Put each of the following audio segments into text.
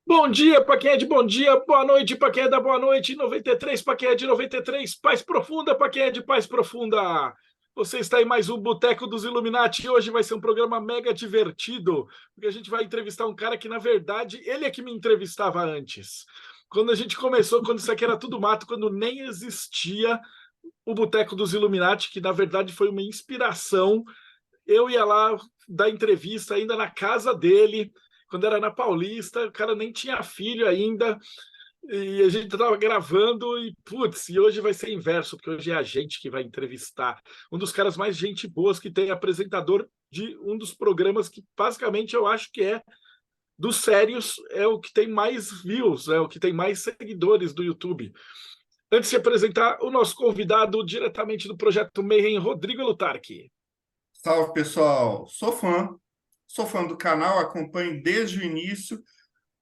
Bom dia para quem é de bom dia, boa noite para quem é da boa noite, 93 para quem é de 93, paz profunda para quem é de paz profunda. Você está em mais um Boteco dos Illuminati e hoje vai ser um programa mega divertido, porque a gente vai entrevistar um cara que, na verdade, ele é que me entrevistava antes. Quando a gente começou, quando isso aqui era tudo mato, quando nem existia o Boteco dos Illuminati, que na verdade foi uma inspiração. Eu ia lá dar entrevista ainda na casa dele, quando era na Paulista, o cara nem tinha filho ainda, e a gente estava gravando e, putz, e hoje vai ser inverso, porque hoje é a gente que vai entrevistar um dos caras mais gente boas que tem, apresentador de um dos programas que basicamente eu acho que é dos sérios, é o que tem mais views, é o que tem mais seguidores do YouTube. Antes de apresentar o nosso convidado diretamente do Projeto Mayhem, Rodrigo Lutarque. Salve, pessoal. Sou fã do canal, acompanho desde o início.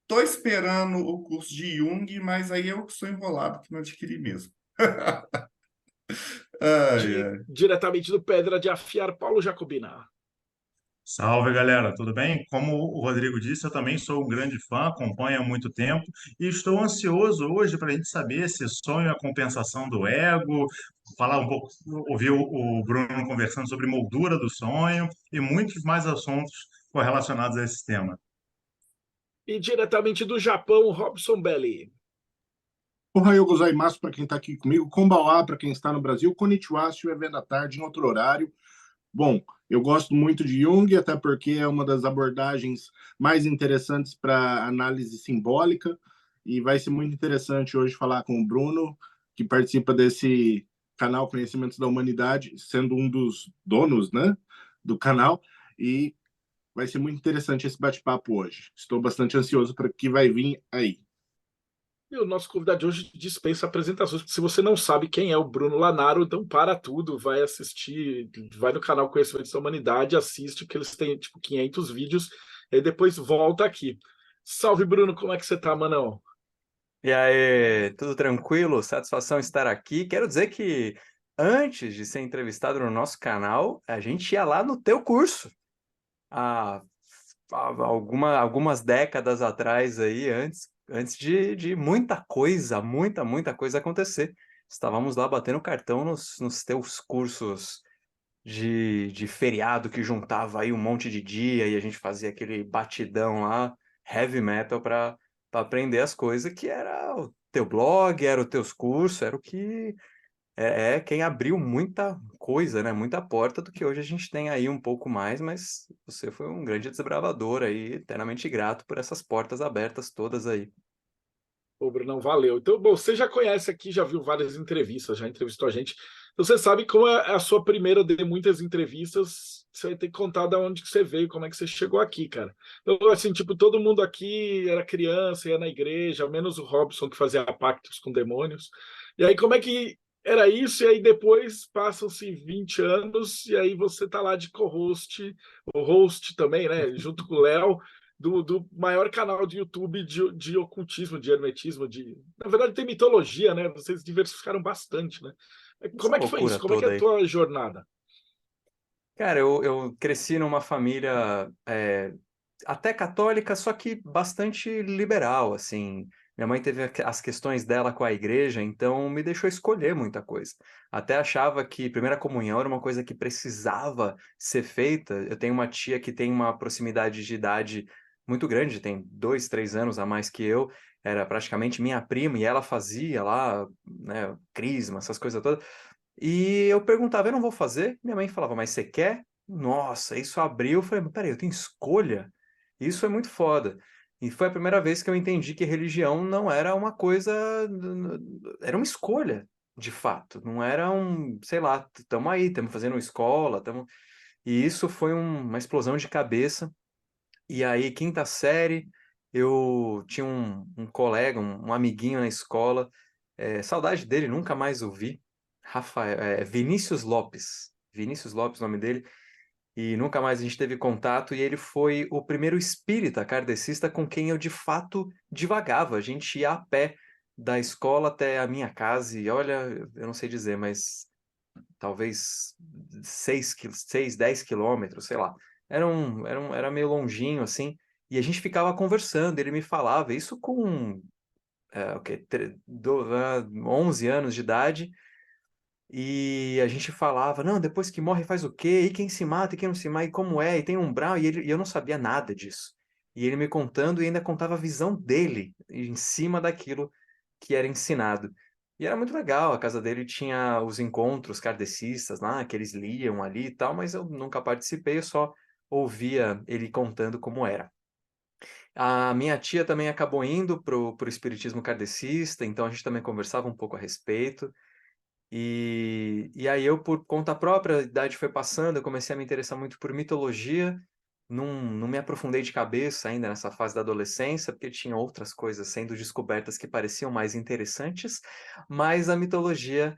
Estou esperando o curso de Jung, mas aí eu que sou enrolado, que não adquiri mesmo. Ai, ai. Diretamente do Pedra de Afiar, Paulo Jacobina. Salve, galera, tudo bem? Como o Rodrigo disse, eu também sou um grande fã, acompanho há muito tempo e estou ansioso hoje para a gente saber se sonho é a compensação do ego, falar um pouco, ouvir o Bruno conversando sobre moldura do sonho e muitos mais assuntos correlacionados a esse tema. E diretamente do Japão, Robson Belli. Ohayou gozaimasu para quem está aqui comigo, Konbanwa para quem está no Brasil, Konnichiwa se estiver vendo à tarde em outro horário. Bom, eu gosto muito de Jung, até porque é uma das abordagens mais interessantes para análise simbólica, e vai ser muito interessante hoje falar com o Bruno, que participa desse canal Conhecimentos da Humanidade, sendo um dos donos, né, do canal, e vai ser muito interessante esse bate-papo hoje. Estou bastante ansioso para o que vai vir aí. E o nosso convidado de hoje dispensa apresentações, porque se você não sabe quem é o Bruno Lanaro, então para tudo, vai assistir, vai no canal Conhecimentos da Humanidade, assiste, que eles têm tipo 500 vídeos, e depois volta aqui. Salve, Bruno, como é que você tá, manão? E aí, tudo tranquilo? Satisfação estar aqui. Quero dizer que antes de ser entrevistado no nosso canal, a gente ia lá no teu curso. Há, algumas décadas atrás aí, antes de muita coisa acontecer. Estávamos lá batendo cartão nos teus cursos de feriado que juntava aí um monte de dia e a gente fazia aquele batidão lá, heavy metal, para aprender as coisas, que era o teu blog, era os teus cursos, era o que é quem abriu muita coisa, né? Muita porta do que hoje a gente tem aí um pouco mais, mas você foi um grande desbravador aí, eternamente grato por essas portas abertas todas aí. Ô, Brunão, valeu. Então, bom, você já conhece aqui, já viu várias entrevistas, já entrevistou a gente. Então, você sabe como é a sua primeira de muitas entrevistas. Você vai ter que contar de onde que você veio, como é que você chegou aqui, cara. Então, assim, tipo, todo mundo aqui era criança, ia na igreja, menos o Robson, que fazia pactos com demônios. E aí, como é que era isso? E aí, depois, passam-se 20 anos, e aí você tá lá de co-host, o host também, né, junto com o Léo do maior canal de YouTube de ocultismo, de hermetismo, na verdade tem mitologia, né? Vocês diversificaram bastante, né? Essa Como é que foi loucura isso? Como é que é toda a aí. tua jornada? Cara, eu cresci numa família até católica, só que bastante liberal, assim. Minha mãe teve as questões dela com a igreja, então me deixou escolher muita coisa. Até achava que primeira comunhão era uma coisa que precisava ser feita. Eu tenho uma tia que tem uma proximidade de idade muito grande, tem 2, 3 anos a mais que eu, era praticamente minha prima, e ela fazia lá, né, crisma, essas coisas todas. E eu perguntava, eu não vou fazer? Minha mãe falava, mas você quer? Nossa, isso abriu. Eu falei, mas peraí, eu tenho escolha? Isso é muito foda. E foi a primeira vez que eu entendi que religião não era uma coisa, era uma escolha, de fato. Não era um, sei lá, estamos aí, estamos fazendo escola, estamos... E isso foi uma explosão de cabeça. E aí, quinta série, eu tinha um colega, um amiguinho na escola, saudade dele, nunca mais o vi. Rafael, Vinícius Lopes, o nome dele, e nunca mais a gente teve contato, e ele foi o primeiro espírita kardecista com quem eu de fato divagava. A gente ia a pé da escola até a minha casa, e olha, eu não sei dizer, mas talvez 10 quilômetros, sei lá. Era meio longinho, assim, E a gente ficava conversando, ele me falava, isso com 11 anos de idade, e a gente falava, não, depois que morre faz o quê? E quem se mata, e quem não se mata, e como é? E tem umbral, e eu não sabia nada disso. E ele me contando e ainda contava a visão dele em cima daquilo que era ensinado. E era muito legal, a casa dele tinha os encontros kardecistas lá, que eles liam ali e tal, mas eu nunca participei, eu só ouvia ele contando como era. A minha tia também acabou indo pro espiritismo kardecista, então a gente também conversava um pouco a respeito. E aí eu, por conta própria, a idade foi passando, eu comecei a me interessar muito por mitologia, não me aprofundei de cabeça ainda nessa fase da adolescência, porque tinha outras coisas sendo descobertas que pareciam mais interessantes, mas a mitologia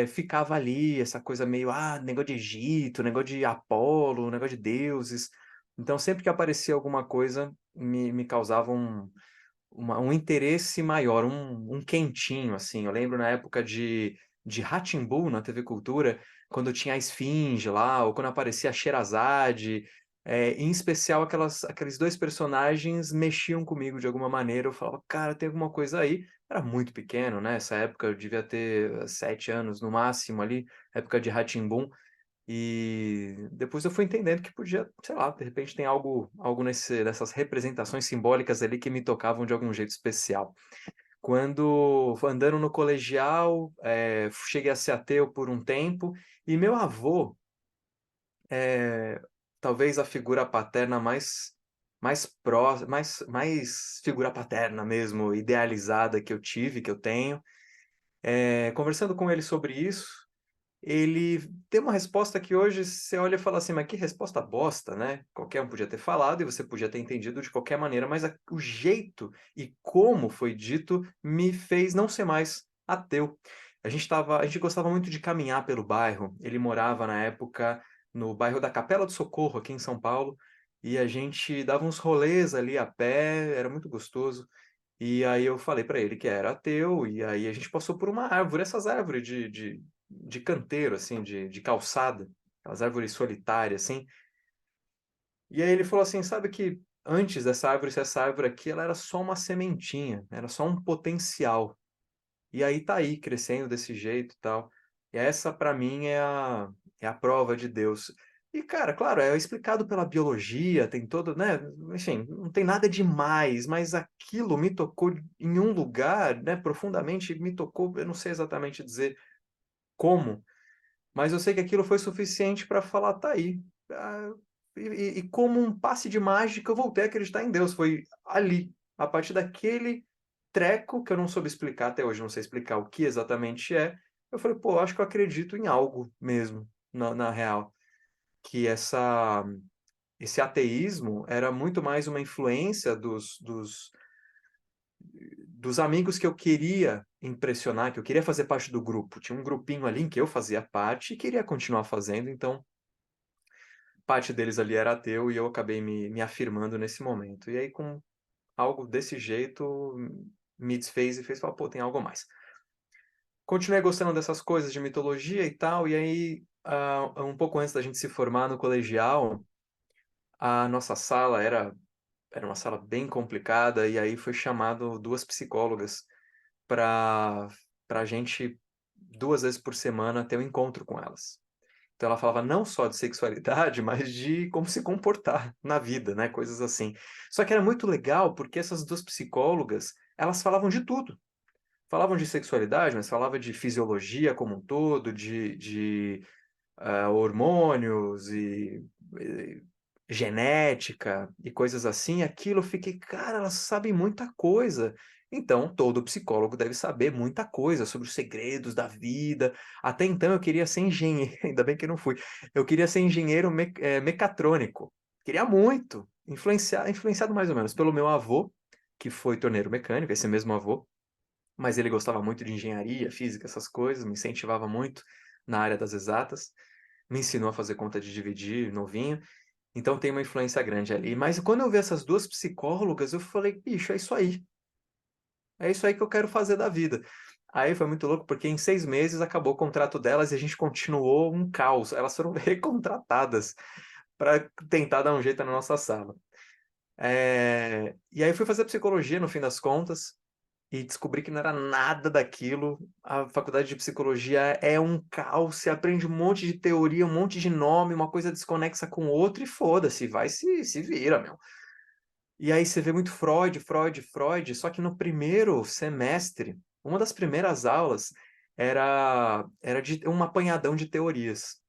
ficava ali, essa coisa meio, negócio de Egito, negócio de Apolo, negócio de deuses. Então, sempre que aparecia alguma coisa, me causava um interesse maior, um quentinho, assim. Eu lembro na época de Rá-Tim-Bum na TV Cultura, quando tinha a Esfinge lá, ou quando aparecia a Sherazade, em especial aqueles dois personagens mexiam comigo de alguma maneira. Eu falava, cara, tem alguma coisa aí. Era muito pequeno, né? Essa época eu devia ter 7 anos no máximo ali, época de Rá-Tim-Bum. E depois eu fui entendendo que podia, sei lá, de repente tem algo nessas representações simbólicas ali que me tocavam de algum jeito especial. Quando andando no colegial, cheguei a ser ateu por um tempo, e meu avô, talvez a figura paterna mais figura paterna mesmo, idealizada que eu tive, que eu tenho. Conversando com ele sobre isso, ele tem uma resposta que hoje você olha e fala assim, mas que resposta bosta, né? Qualquer um podia ter falado e você podia ter entendido de qualquer maneira, mas o jeito e como foi dito me fez não ser mais ateu. A gente gostava muito de caminhar pelo bairro. Ele morava na época no bairro da Capela do Socorro, aqui em São Paulo, e a gente dava uns rolês ali a pé, era muito gostoso. E aí eu falei para ele que era ateu, e aí a gente passou por uma árvore, essas árvores de canteiro, assim, de calçada, aquelas árvores solitárias, assim. E aí ele falou assim, sabe que antes dessa árvore, essa árvore aqui, ela era só uma sementinha, era só um potencial. E aí tá aí, crescendo desse jeito e tal. E essa, para mim, é a prova de Deus. E, cara, claro, é explicado pela biologia, tem todo, né? Enfim, não tem nada demais, mas aquilo me tocou em um lugar, né? Profundamente me tocou, eu não sei exatamente dizer como, mas eu sei que aquilo foi suficiente para falar, tá aí. Ah, e como um passe de mágica, eu voltei a acreditar em Deus. Foi ali, a partir daquele treco que eu não soube explicar até hoje, não sei explicar o que exatamente é. Eu falei, pô, acho que eu acredito em algo mesmo, na real. Que esse ateísmo era muito mais uma influência dos amigos que eu queria impressionar, que eu queria fazer parte do grupo. Tinha um grupinho ali em que eu fazia parte e queria continuar fazendo, então parte deles ali era ateu e eu acabei me afirmando nesse momento. E aí, com algo desse jeito, me desfez e fez falar, pô, tem algo a mais. Continuei gostando dessas coisas de mitologia e tal, e aí, um pouco antes da gente se formar no colegial, a nossa sala era uma sala bem complicada, e aí foi chamado duas psicólogas para a gente, 2 vezes por semana, ter um encontro com elas. Então ela falava não só de sexualidade, mas de como se comportar na vida, né? Coisas assim. Só que era muito legal porque essas duas psicólogas, elas falavam de tudo. Falavam de sexualidade, mas falavam de fisiologia como um todo, de hormônios e genética e coisas assim. Aquilo eu fiquei, cara, elas sabem muita coisa. Então, todo psicólogo deve saber muita coisa sobre os segredos da vida. Até então, eu queria ser engenheiro, ainda bem que eu não fui. Eu queria ser engenheiro mecatrônico. Queria muito. Influenciado mais ou menos pelo meu avô, que foi torneiro mecânico, esse mesmo avô. Mas ele gostava muito de engenharia, física, essas coisas, me incentivava muito na área das exatas. Me ensinou a fazer conta de dividir novinho. Então tem uma influência grande ali. Mas quando eu vi essas duas psicólogas, eu falei, bicho, é isso aí. É isso aí que eu quero fazer da vida. Aí foi muito louco, porque em 6 meses acabou o contrato delas e a gente continuou um caos. Elas foram recontratadas para tentar dar um jeito na nossa sala. E aí eu fui fazer psicologia no fim das contas e descobri que não era nada daquilo. A faculdade de psicologia é um caos, você aprende um monte de teoria, um monte de nome, uma coisa desconexa com outra e foda-se, vai se vira, meu. E aí você vê muito Freud, Freud, Freud, só que no primeiro semestre, uma das primeiras aulas era de um apanhadão de teorias.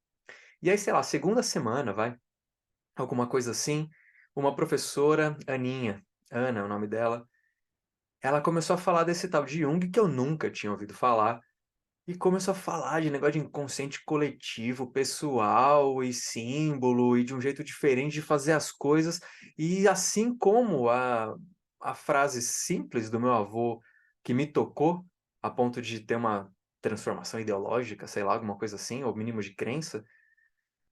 E aí, sei lá, segunda semana, vai, alguma coisa assim, uma professora, Ana é o nome dela, ela começou a falar desse tal de Jung que eu nunca tinha ouvido falar, e começou a falar de negócio de inconsciente coletivo, pessoal e símbolo, e de um jeito diferente de fazer as coisas. E assim como a frase simples do meu avô, que me tocou a ponto de ter uma transformação ideológica, sei lá, alguma coisa assim, ou mínimo de crença,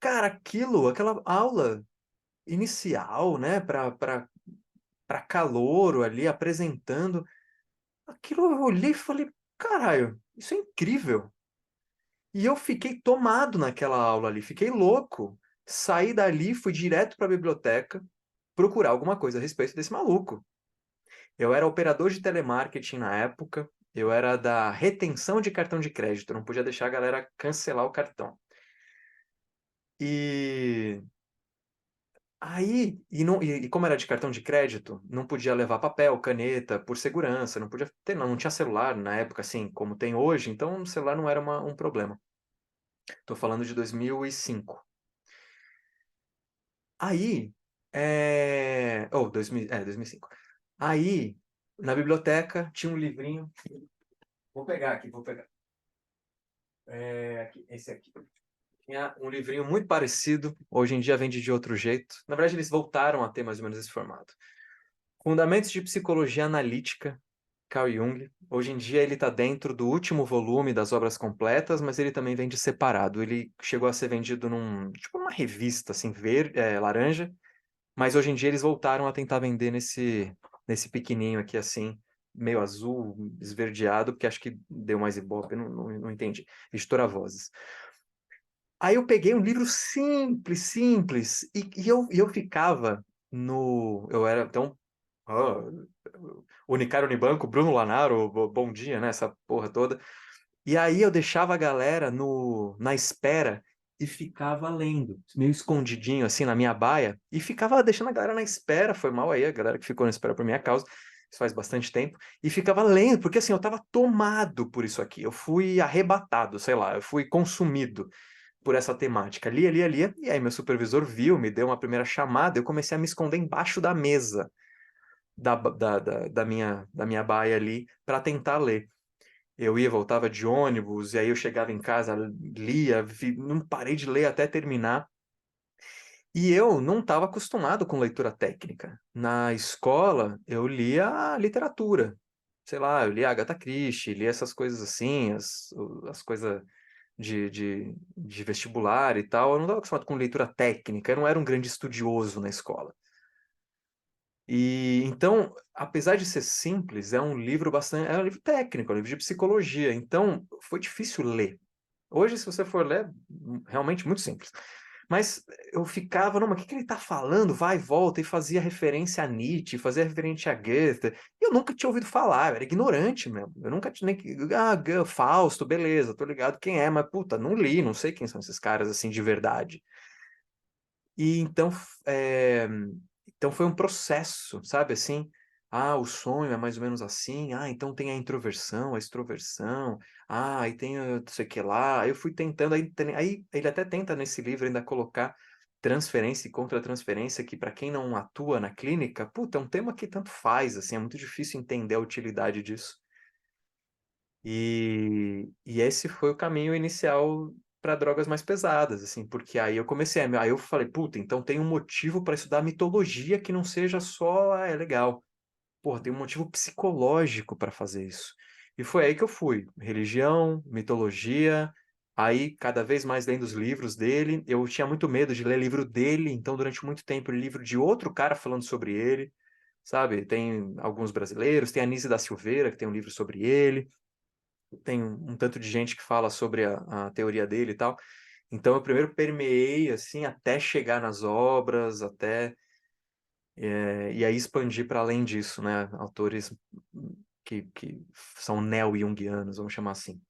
cara, aquela aula inicial, né, para calouro ali, apresentando, aquilo eu olhei e falei, caralho, isso é incrível. E eu fiquei tomado naquela aula ali, fiquei louco. Saí dali, fui direto para a biblioteca procurar alguma coisa a respeito desse maluco. Eu era operador de telemarketing na época, eu era da retenção de cartão de crédito, não podia deixar a galera cancelar o cartão. E aí, e como era de cartão de crédito, não podia levar papel, caneta, por segurança, não podia ter, não tinha celular na época, assim, como tem hoje, então o celular não era um problema. Estou falando de 2005. Aí, 2005. Aí, na biblioteca, tinha um livrinho. Vou pegar aqui, vou pegar. Esse aqui. Tinha um livrinho muito parecido. Hoje em dia vende de outro jeito. Na verdade, eles voltaram a ter mais ou menos esse formato. Fundamentos de Psicologia Analítica, Carl Jung. Hoje em dia ele está dentro do último volume das obras completas, mas ele também vende separado. Ele chegou a ser vendido tipo uma revista, assim, verde, laranja. Mas hoje em dia eles voltaram a tentar vender nesse pequenininho aqui, assim, meio azul, esverdeado, porque acho que deu mais ibope, não entendi. Editora Vozes. Aí eu peguei um livro simples, simples, e eu ficava no... Eu era, então... Unicar Unibanco, Bruno Lanaro, bom dia, né? Essa porra toda. E aí eu deixava a galera na espera e ficava lendo, meio escondidinho assim na minha baia, e ficava deixando a galera na espera, foi mal aí a galera que ficou na espera por minha causa, isso faz bastante tempo, e ficava lendo, porque assim, eu tava tomado por isso aqui, eu fui arrebatado, sei lá, eu fui consumido por essa temática, lia, e aí meu supervisor viu, me deu uma primeira chamada, eu comecei a me esconder embaixo da mesa da minha baia ali, para tentar ler. Eu ia, voltava de ônibus, e aí eu chegava em casa, lia, não parei de ler até terminar. E eu não estava acostumado com leitura técnica. Na escola, eu lia a literatura. Sei lá, eu lia Agatha Christie, lia essas coisas assim, as coisas de vestibular e tal. Eu não estava acostumado com leitura técnica, eu não era um grande estudioso na escola. E então, apesar de ser simples, é um livro técnico, é um livro de psicologia. Então, foi difícil ler. Hoje, se você for ler, realmente muito simples. Mas eu ficava, não, mas o que ele está falando? Vai e volta, e fazia referência a Nietzsche, fazia referência a Goethe. E eu nunca tinha ouvido falar, eu era ignorante mesmo. Eu nunca tinha nem... Fausto, beleza, tô ligado quem é, mas puta, não li, não sei quem são esses caras assim de verdade. E é, então foi um processo, sabe assim? O sonho é mais ou menos assim. Então tem a introversão, a extroversão. Aí tem não sei o que lá. Aí eu fui tentando. Aí ele até tenta nesse livro ainda colocar transferência e contra-transferência, que para quem não atua na clínica, puta, é um tema que tanto faz, assim, é muito difícil entender a utilidade disso. E esse foi o caminho inicial para drogas mais pesadas, assim, porque aí eu falei, puta, então tem um motivo para estudar mitologia que não seja só, é legal. Porra, tem um motivo psicológico para fazer isso. E foi aí que eu fui, religião, mitologia, aí cada vez mais lendo os livros dele. Eu tinha muito medo de ler livro dele, então durante muito tempo eu li livro de outro cara falando sobre ele, sabe? Tem alguns brasileiros, tem a Anísia da Silveira, que tem um livro sobre ele, tem um tanto de gente que fala sobre a teoria dele e tal. Então eu primeiro permeei assim até chegar nas obras, até E aí expandi para além disso, né? Autores que são neo-jungianos, vamos chamar assim.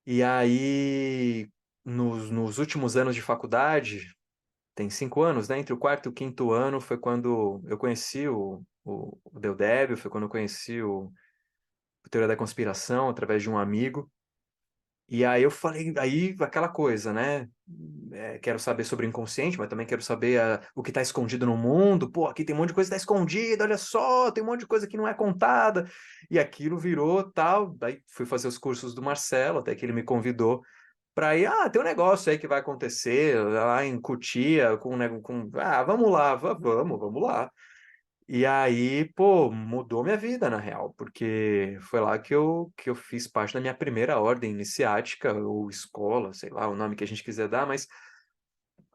E aí, nos últimos anos de faculdade, tem 5 anos, né? Entre o quarto e o quinto ano foi quando eu conheci o Del Débio, foi quando eu conheci o Teoria da Conspiração através de um amigo. E aí eu falei, aí aquela coisa, né? Quero saber sobre o inconsciente, mas também quero saber o que está escondido no mundo. Pô, aqui tem um monte de coisa que está escondida, olha só, tem um monte de coisa que não é contada. E aquilo virou tal. Daí fui fazer os cursos do Marcelo, até que ele me convidou para ir. Ah, tem um negócio aí que vai acontecer lá em Cotia, vamos lá, vamos lá. E aí, pô, mudou minha vida, na real, porque foi lá que eu fiz parte da minha primeira ordem iniciática, ou escola, sei lá, o nome que a gente quiser dar, mas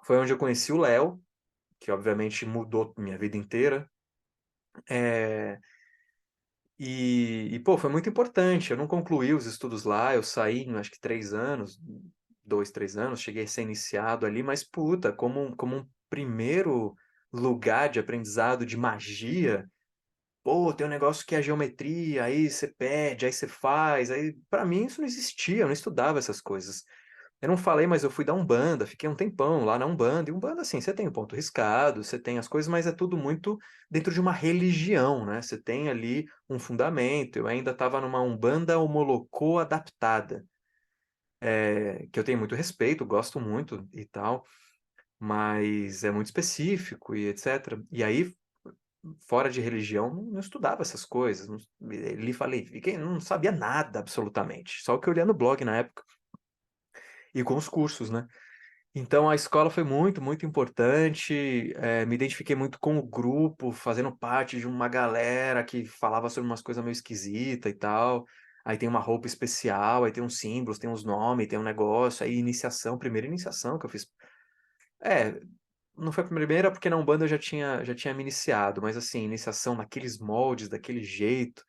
foi onde eu conheci o Léo, que obviamente mudou minha vida inteira. É, pô, foi muito importante. Eu não concluí os estudos lá, eu saí em acho que 3 anos, 2, 3 anos, cheguei a ser iniciado ali, mas puta, como um primeiro lugar de aprendizado de magia. Pô, tem um negócio que é a geometria, aí você pede, aí você faz, aí para mim isso não existia, eu não estudava essas coisas. Eu não falei, mas eu fui da Umbanda, fiquei um tempão lá na Umbanda, e Umbanda assim, você tem o ponto riscado, você tem as coisas, mas é tudo muito dentro de uma religião, né? Você tem ali um fundamento. Eu ainda estava numa Umbanda homolocô adaptada, que eu tenho muito respeito, gosto muito e tal, mas é muito específico e etc. E aí fora de religião, não estudava essas coisas. Ele falei, fiquei, não sabia nada absolutamente. Só o que eu lia no blog na época e com os cursos, né? Então a escola foi muito, muito importante. Me identifiquei muito com o grupo, fazendo parte de uma galera que falava sobre umas coisas meio esquisitas e tal. Aí tem uma roupa especial, aí tem uns símbolos, tem uns nomes, tem um negócio. Aí iniciação, primeira iniciação que eu fiz. É, não foi a primeira porque na Umbanda eu já tinha me iniciado, mas assim, iniciação naqueles moldes, daquele jeito,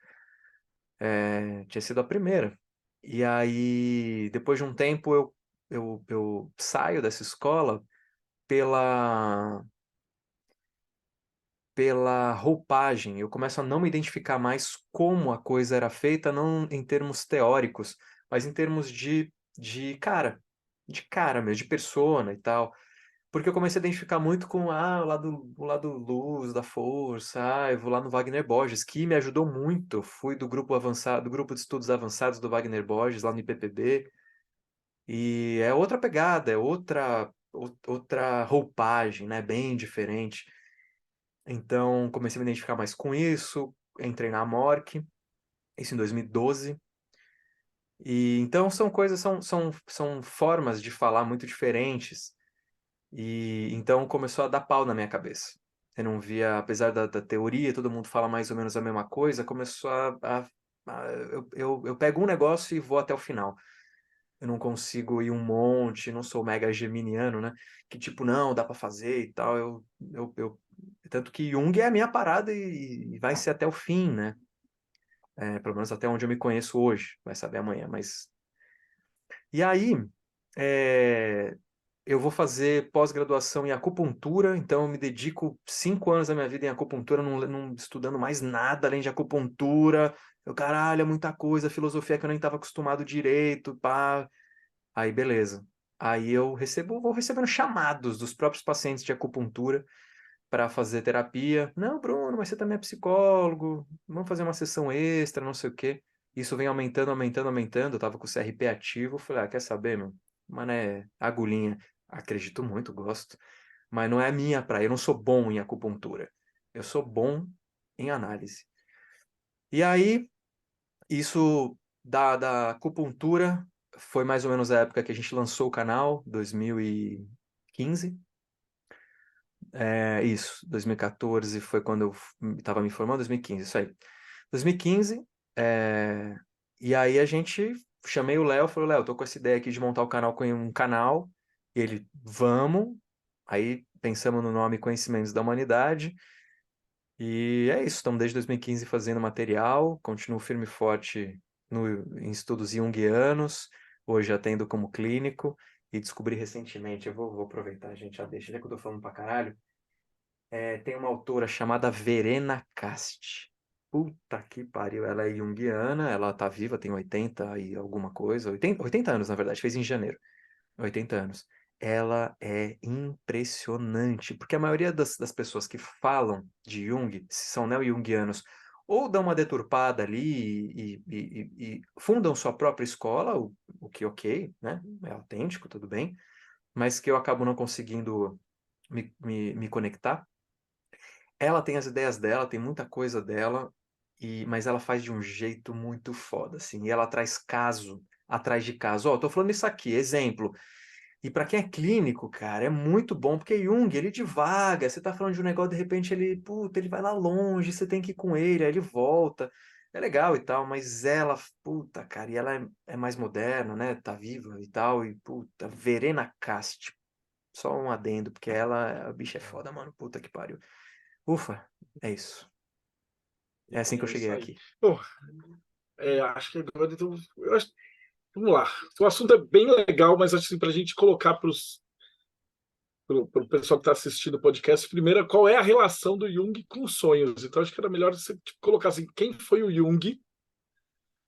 tinha sido a primeira. E aí, depois de um tempo, eu saio dessa escola pela, pela roupagem. Eu começo a não me identificar mais como a coisa era feita, não em termos teóricos, mas em termos de cara mesmo, de persona e tal. Porque eu comecei a identificar muito com o lado luz, da força, eu vou lá no Wagner Borges, que me ajudou muito. Eu fui do grupo avançado, do grupo de estudos avançados do Wagner Borges, lá no IPPB, e é outra pegada, é outra roupagem, né? Bem diferente. Então, comecei a me identificar mais com isso, entrei na Amorc, isso em 2012. E então são coisas, são formas de falar muito diferentes. E então começou a dar pau na minha cabeça. Eu não via, apesar da teoria, todo mundo fala mais ou menos a mesma coisa, começou eu pego um negócio e vou até o final. Eu não consigo ir um monte, não sou mega geminiano, né? Que tipo, não, dá pra fazer e tal. Tanto que Jung é a minha parada e vai ser até o fim, né? Pelo menos até onde eu me conheço hoje, vai saber amanhã, mas... E aí, é, eu vou fazer pós-graduação em acupuntura, então eu me dedico 5 anos da minha vida em acupuntura, não estudando mais nada além de acupuntura. Caralho, é muita coisa, filosofia que eu nem estava acostumado direito, pá. Aí, beleza. Aí vou recebendo chamados dos próprios pacientes de acupuntura para fazer terapia. Não, Bruno, mas você também é psicólogo, vamos fazer uma sessão extra, não sei o quê. Isso vem aumentando, aumentando, aumentando. Eu tava com o CRP ativo, falei, quer saber, meu? Mano, agulhinha. Acredito muito, gosto. Mas não é a minha praia. Eu não sou bom em acupuntura. Eu sou bom em análise. E aí, isso da acupuntura foi mais ou menos a época que a gente lançou o canal, 2015. Isso, 2014 foi quando eu estava me formando, 2015, isso aí. 2015, e aí a gente, chamei o Léo, falei, Léo, tô com essa ideia aqui de montar o canal com um canal, e ele, vamos, aí pensamos no nome Conhecimentos da Humanidade, e é isso, estamos desde 2015 fazendo material, continuo firme e forte em estudos junguianos, hoje atendo como clínico, e descobri recentemente, eu vou aproveitar, gente, já deixa, já que eu tô falando pra caralho, Tem uma autora chamada Verena Cast. Puta que pariu, ela é junguiana, ela tá viva, tem 80 e alguma coisa, 80 anos na verdade, fez em janeiro, 80 anos. Ela é impressionante, porque a maioria das pessoas que falam de Jung, se são neo-jungianos, ou dão uma deturpada ali e fundam sua própria escola, o que ok, né? É autêntico, tudo bem, mas que eu acabo não conseguindo me conectar. Ela tem as ideias dela, tem muita coisa dela, mas ela faz de um jeito muito foda, assim. E ela traz caso atrás de caso. Ó, eu tô falando isso aqui, exemplo. E para quem é clínico, cara, é muito bom, porque Jung, ele divaga. Você tá falando de um negócio, de repente ele, puta, ele vai lá longe, você tem que ir com ele, aí ele volta. É legal e tal, mas ela, puta, cara, e ela é mais moderna, né? Tá viva e tal, e puta, Verena Cast. Só um adendo, porque ela, a bicha é foda, mano, puta que pariu. Ufa, é isso. É assim que eu É cheguei isso aí. aqui. Bom, acho que agora então, vamos lá. O assunto é bem legal, mas assim, para a gente colocar para o pessoal que está assistindo o podcast, primeiro, qual é a relação do Jung com os sonhos? Então, acho que era melhor você colocar assim, quem foi o Jung,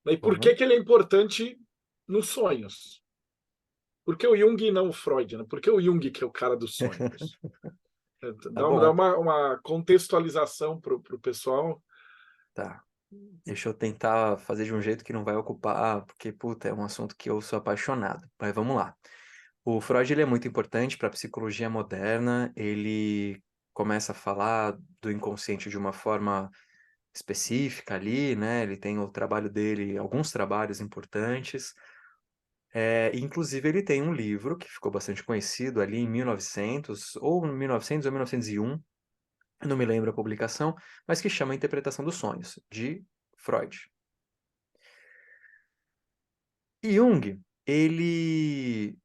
né, e por Uhum. que ele é importante nos sonhos? Por que o Jung e não o Freud? Né? Por que o Jung que é o cara dos sonhos? Tá Dá bom. uma contextualização para o pessoal. Tá. Deixa eu tentar fazer de um jeito que não vai ocupar, porque, puta, é um assunto que eu sou apaixonado. Mas vamos lá. O Freud, ele é muito importante para a psicologia moderna. Ele começa a falar do inconsciente de uma forma específica ali, né? Ele tem o trabalho dele, alguns trabalhos importantes. Inclusive, ele tem um livro que ficou bastante conhecido ali em 1900, ou 1900 ou 1901, não me lembro a publicação, mas que chama A Interpretação dos Sonhos, de Freud. E Jung, ele...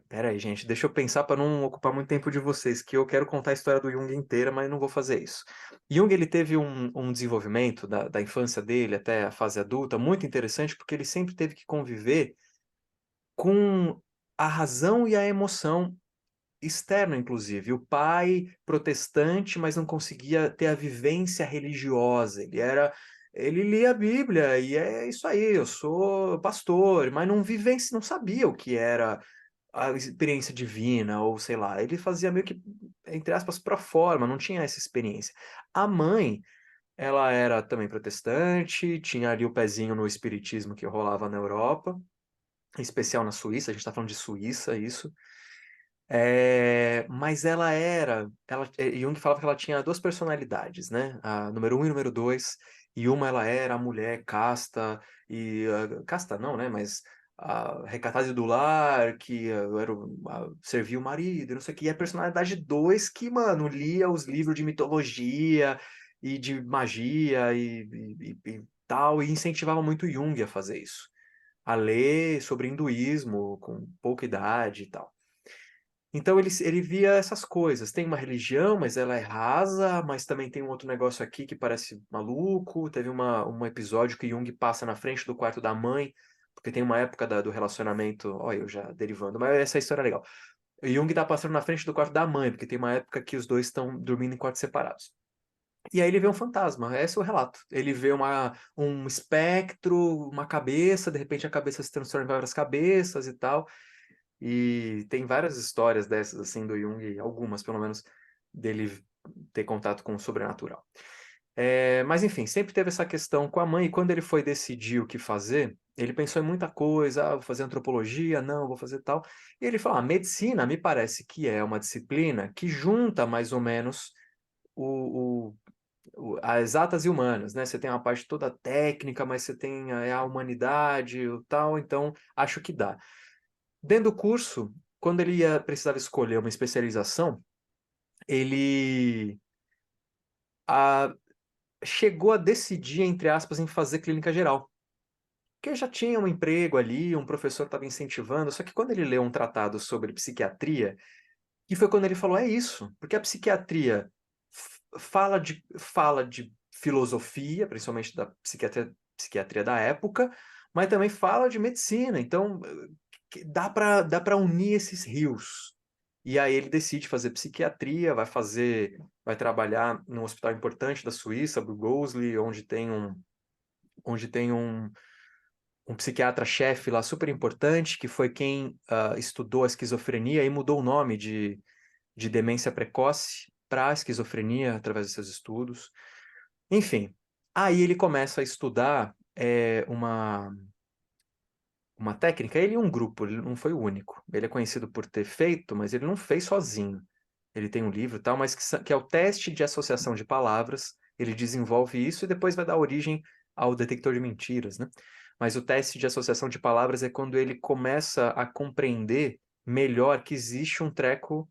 pera aí, gente, deixa eu pensar para não ocupar muito tempo de vocês, que eu quero contar a história do Jung inteira, mas não vou fazer isso. Jung, ele teve um desenvolvimento da infância dele até a fase adulta muito interessante, porque ele sempre teve que conviver com a razão e a emoção externa, inclusive. O pai protestante, mas não conseguia ter a vivência religiosa. Ele lia a Bíblia e é isso aí, eu sou pastor, mas não sabia o que era a experiência divina, ou sei lá, ele fazia meio que, entre aspas, pro forma, não tinha essa experiência. A mãe, ela era também protestante, tinha ali o pezinho no espiritismo que rolava na Europa, em especial na Suíça, a gente está falando de Suíça, isso. Mas Jung falava que ela tinha duas personalidades, né? A número um e número dois, e uma ela era a mulher casta, casta não, né? Mas recatada do lar, que servia o marido, e não sei o que. E a personalidade dois que, mano, lia os livros de mitologia e de magia e tal, e incentivava muito Jung a fazer isso. A ler sobre hinduísmo com pouca idade e tal. Então ele via essas coisas. Tem uma religião, mas ela é rasa, mas também tem um outro negócio aqui que parece maluco. Teve um episódio que Jung passa na frente do quarto da mãe, porque tem uma época do relacionamento. Olha, eu já derivando, mas essa história é legal. O Jung tá passando na frente do quarto da mãe, porque tem uma época que os dois estão dormindo em quartos separados. E aí ele vê um fantasma, esse é o relato. Ele vê um espectro, uma cabeça, de repente a cabeça se transforma em várias cabeças e tal. E tem várias histórias dessas, assim, do Jung, algumas, pelo menos, dele ter contato com o sobrenatural. Mas, enfim, sempre teve essa questão com a mãe, e quando ele foi decidir o que fazer, ele pensou em muita coisa, vou fazer antropologia, não, vou fazer tal. E ele falou, medicina me parece que é uma disciplina que junta, mais ou menos, as exatas e humanas, né? Você tem uma parte toda técnica, mas você tem a humanidade, o tal, então acho que dá. Dentro do curso, quando ele precisava escolher uma especialização, ele a, chegou a decidir, entre aspas, em fazer clínica geral. Porque já tinha um emprego ali, um professor estava incentivando, só que quando ele leu um tratado sobre psiquiatria, e foi quando ele falou, é isso, porque a psiquiatria fala de filosofia, principalmente da psiquiatria da época, mas também fala de medicina, então dá para unir esses rios. E aí ele decide fazer psiquiatria, vai trabalhar num hospital importante da Suíça, Burgosli, onde tem um psiquiatra-chefe lá super importante, que foi quem estudou a esquizofrenia e mudou o nome de demência precoce para esquizofrenia através de seus estudos. Enfim, aí ele começa a estudar uma técnica, ele e um grupo, ele não foi o único. Ele é conhecido por ter feito, mas ele não fez sozinho. Ele tem um livro e tal, mas que é o teste de associação de palavras. Ele desenvolve isso e depois vai dar origem ao detector de mentiras, né? Mas o teste de associação de palavras é quando ele começa a compreender melhor que existe um treco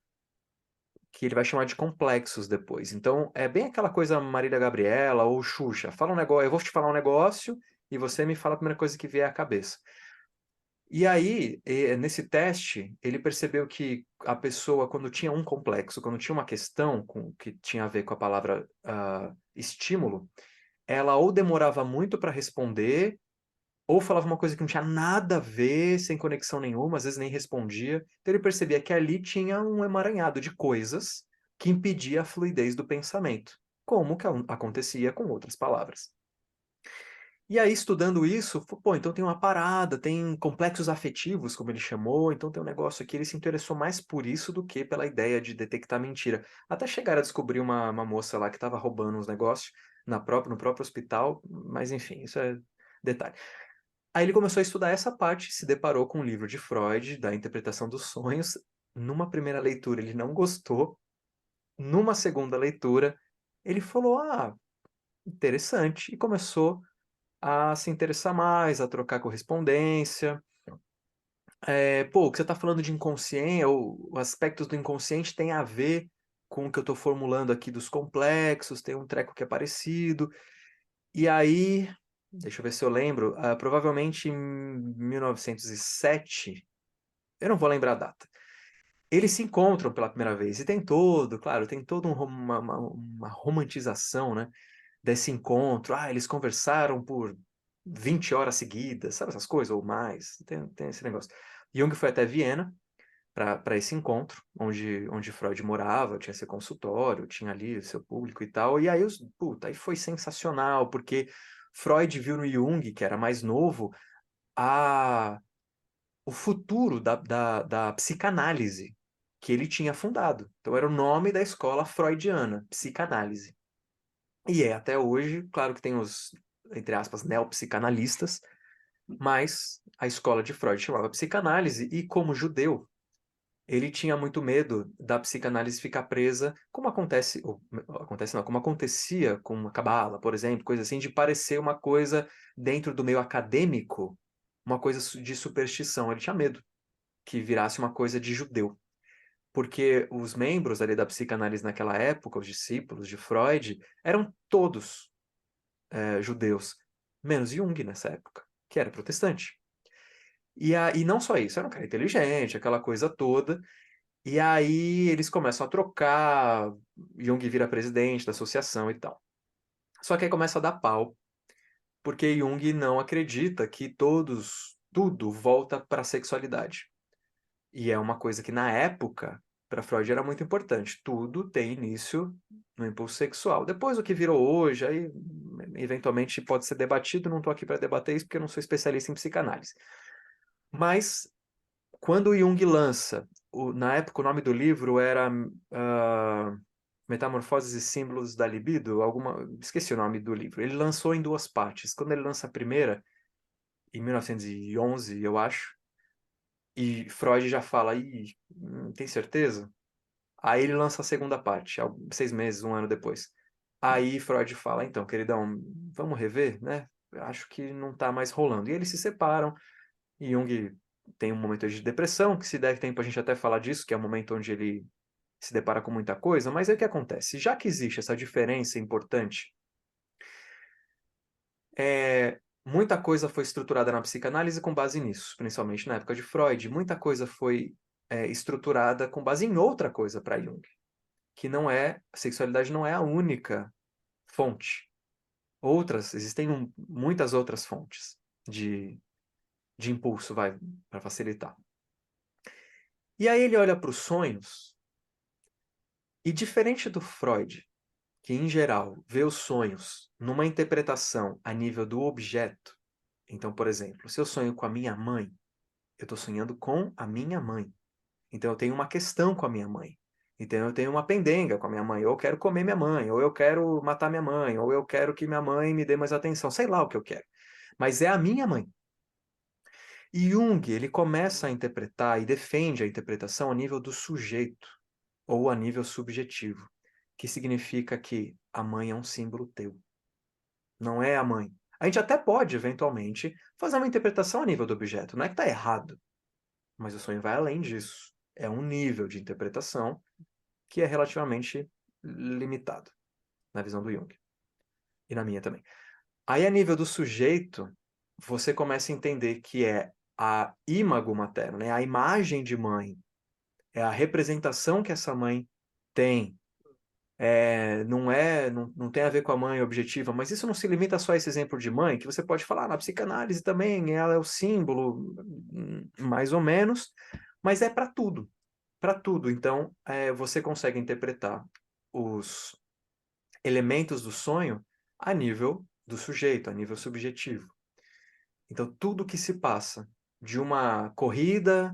que ele vai chamar de complexos depois. Então, é bem aquela coisa Marília Gabriela ou Xuxa. Fala um negócio, eu vou te falar um negócio e você me fala a primeira coisa que vier à cabeça. E aí, nesse teste, ele percebeu que a pessoa, quando tinha um complexo, quando tinha uma questão que tinha a ver com a palavra estímulo, ela ou demorava muito para responder, ou falava uma coisa que não tinha nada a ver, sem conexão nenhuma, às vezes nem respondia. Então ele percebia que ali tinha um emaranhado de coisas que impedia a fluidez do pensamento, como que acontecia com outras palavras. E aí, estudando isso, pô, então tem uma parada, tem complexos afetivos, como ele chamou, então tem um negócio aqui, ele se interessou mais por isso do que pela ideia de detectar mentira. Até chegar a descobrir uma moça lá que estava roubando uns negócios no próprio hospital, mas enfim, isso é detalhe. Aí ele começou a estudar essa parte, se deparou com um livro de Freud, da interpretação dos sonhos. Numa primeira leitura ele não gostou, numa segunda leitura ele falou, interessante, e começou a se interessar mais, a trocar correspondência. O que você está falando de inconsciente, ou aspectos do inconsciente tem a ver com o que eu estou formulando aqui dos complexos, tem um treco que é parecido. E aí, deixa eu ver se eu lembro, provavelmente em 1907, eu não vou lembrar a data, eles se encontram pela primeira vez, e claro, tem toda uma romantização, né, desse encontro. Eles conversaram por 20 horas seguidas, sabe essas coisas, ou mais, tem esse negócio. Jung foi até Viena para esse encontro, onde Freud morava, tinha seu consultório, tinha ali o seu público e tal, e aí, aí foi sensacional, porque Freud viu no Jung, que era mais novo, o futuro da psicanálise que ele tinha fundado. Então era o nome da escola freudiana, psicanálise. E até hoje, claro que tem os, entre aspas, neopsicanalistas, mas a escola de Freud chamava psicanálise, e como judeu, ele tinha muito medo da psicanálise ficar presa, como acontece não, como acontecia com a cabala, por exemplo, coisa assim, de parecer uma coisa dentro do meio acadêmico, uma coisa de superstição. Ele tinha medo que virasse uma coisa de judeu. Porque os membros ali da psicanálise naquela época, os discípulos de Freud, eram todos judeus, menos Jung nessa época, que era protestante. E não só isso, era um cara inteligente, aquela coisa toda. E aí eles começam a trocar, Jung vira presidente da associação e tal. Só que aí começa a dar pau, porque Jung não acredita que tudo volta para a sexualidade. E é uma coisa que na época, para Freud era muito importante. Tudo tem início no impulso sexual. Depois o que virou hoje, aí eventualmente pode ser debatido, não estou aqui para debater isso porque eu não sou especialista em psicanálise. Mas quando Jung lança, na época o nome do livro era Metamorfoses e Símbolos da Libido, esqueci o nome do livro. Ele lançou em duas partes. Quando ele lança a primeira, em 1911, eu acho, e Freud já fala, tem certeza? Aí ele lança a segunda parte, 6 meses, um ano depois. Aí Freud fala, então, queridão, vamos rever, né? Acho que não tá mais rolando. E eles se separam, e Jung tem um momento de depressão, que se der tempo a gente até falar disso, que é o momento onde ele se depara com muita coisa, mas aí o que acontece? Já que existe essa diferença importante, muita coisa foi estruturada na psicanálise com base nisso, principalmente na época de Freud. Muita coisa foi estruturada com base em outra coisa para Jung, que a sexualidade não é a única fonte. Existem muitas outras fontes de impulso, para facilitar. E aí ele olha para os sonhos, e diferente do Freud, que em geral vê os sonhos numa interpretação a nível do objeto. Então, por exemplo, se eu sonho com a minha mãe, eu estou sonhando com a minha mãe. Então eu tenho uma questão com a minha mãe. Então eu tenho uma pendenga com a minha mãe. Ou eu quero comer minha mãe, ou eu quero matar minha mãe, ou eu quero que minha mãe me dê mais atenção. Sei lá o que eu quero. Mas é a minha mãe. E Jung, ele começa a interpretar e defende a interpretação a nível do sujeito, ou a nível subjetivo, que significa que a mãe é um símbolo teu. Não é a mãe. A gente até pode, eventualmente, fazer uma interpretação a nível do objeto. Não é que está errado, mas o sonho vai além disso. É um nível de interpretação que é relativamente limitado, na visão do Jung. E na minha também. Aí, a nível do sujeito, você começa a entender que é a imago materno, né? A imagem de mãe. É a representação que essa mãe tem. Não tem a ver com a mãe objetiva, mas isso não se limita só a esse exemplo de mãe, que você pode falar na psicanálise também, ela é o símbolo, mais ou menos, mas é para tudo. Para tudo. Então, você consegue interpretar os elementos do sonho a nível do sujeito, a nível subjetivo. Então, tudo que se passa de uma corrida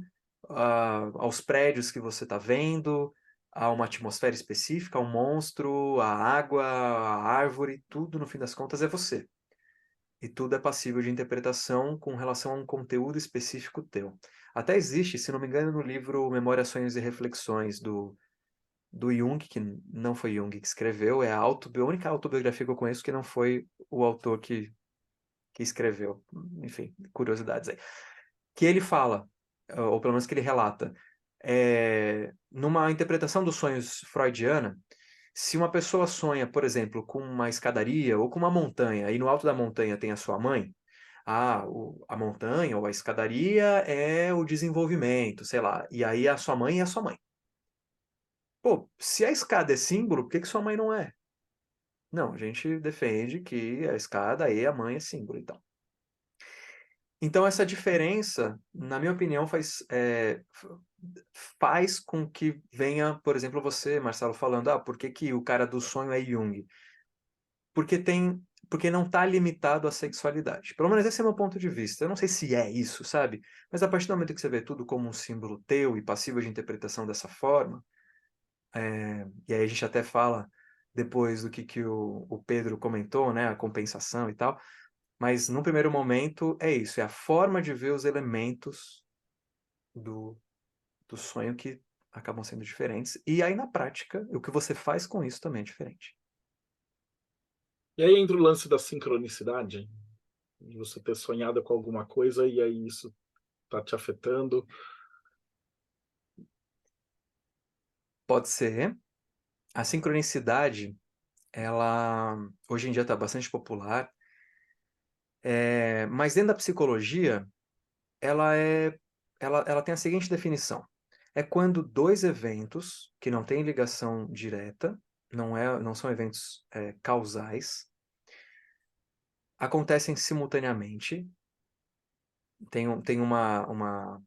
aos prédios que você está vendo, a uma atmosfera específica, ao monstro, a água, a árvore, tudo, no fim das contas, é você. E tudo é passível de interpretação com relação a um conteúdo específico teu. Até existe, se não me engano, no livro Memórias, Sonhos e Reflexões, do Jung, que não foi Jung que escreveu, é a única autobiografia que eu conheço que não foi o autor que escreveu. Enfim, curiosidades aí. Que ele fala, ou pelo menos que ele relata, numa interpretação dos sonhos freudiana, se uma pessoa sonha, por exemplo, com uma escadaria ou com uma montanha, e no alto da montanha tem a sua mãe, a montanha ou a escadaria é o desenvolvimento, sei lá, e aí a sua mãe é a sua mãe. Pô, se a escada é símbolo, por que sua mãe não é? Não, a gente defende que a escada e a mãe é símbolo, então. Então, essa diferença, na minha opinião, faz com que venha, por exemplo, você, Marcelo, falando, por que o cara do sonho é Jung? Porque não está limitado à sexualidade. Pelo menos esse é o meu ponto de vista. Eu não sei se é isso, sabe? Mas a partir do momento que você vê tudo como um símbolo teu e passível de interpretação dessa forma, e aí a gente até fala depois do que o Pedro comentou, né? A compensação e tal. Mas, num primeiro momento, é isso. É a forma de ver os elementos do sonho que acabam sendo diferentes. E aí, na prática, o que você faz com isso também é diferente. E aí entra o lance da sincronicidade, de você ter sonhado com alguma coisa e aí isso está te afetando. Pode ser. A sincronicidade, ela hoje em dia está bastante popular. Mas dentro da psicologia, ela tem a seguinte definição. É quando dois eventos que não têm ligação direta, não são eventos causais, acontecem simultaneamente, tem uma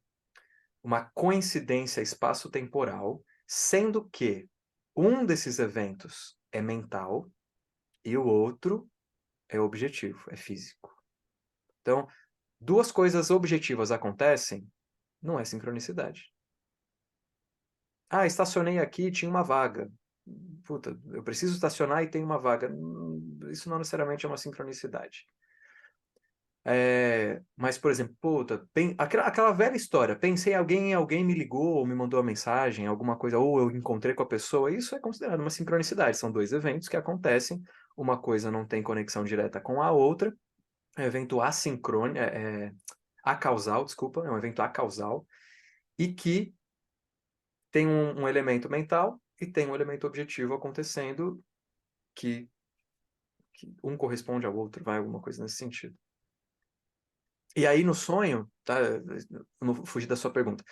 coincidência espaço-temporal, sendo que um desses eventos é mental e o outro é objetivo, é físico. Então, duas coisas objetivas acontecem, não é sincronicidade. Estacionei aqui, tinha uma vaga. Puta, eu preciso estacionar e tem uma vaga. Isso não necessariamente é uma sincronicidade. Mas, por exemplo, aquela velha história, pensei em alguém me ligou ou me mandou uma mensagem, alguma coisa, ou eu encontrei com a pessoa, isso é considerado uma sincronicidade. São dois eventos que acontecem, uma coisa não tem conexão direta com a outra, é um evento assincrônico, acausal, desculpa, é um evento acausal, e que tem um elemento mental e tem um elemento objetivo acontecendo que um corresponde ao outro, vai alguma coisa nesse sentido. E aí no sonho, tá? Eu não fugi da sua pergunta.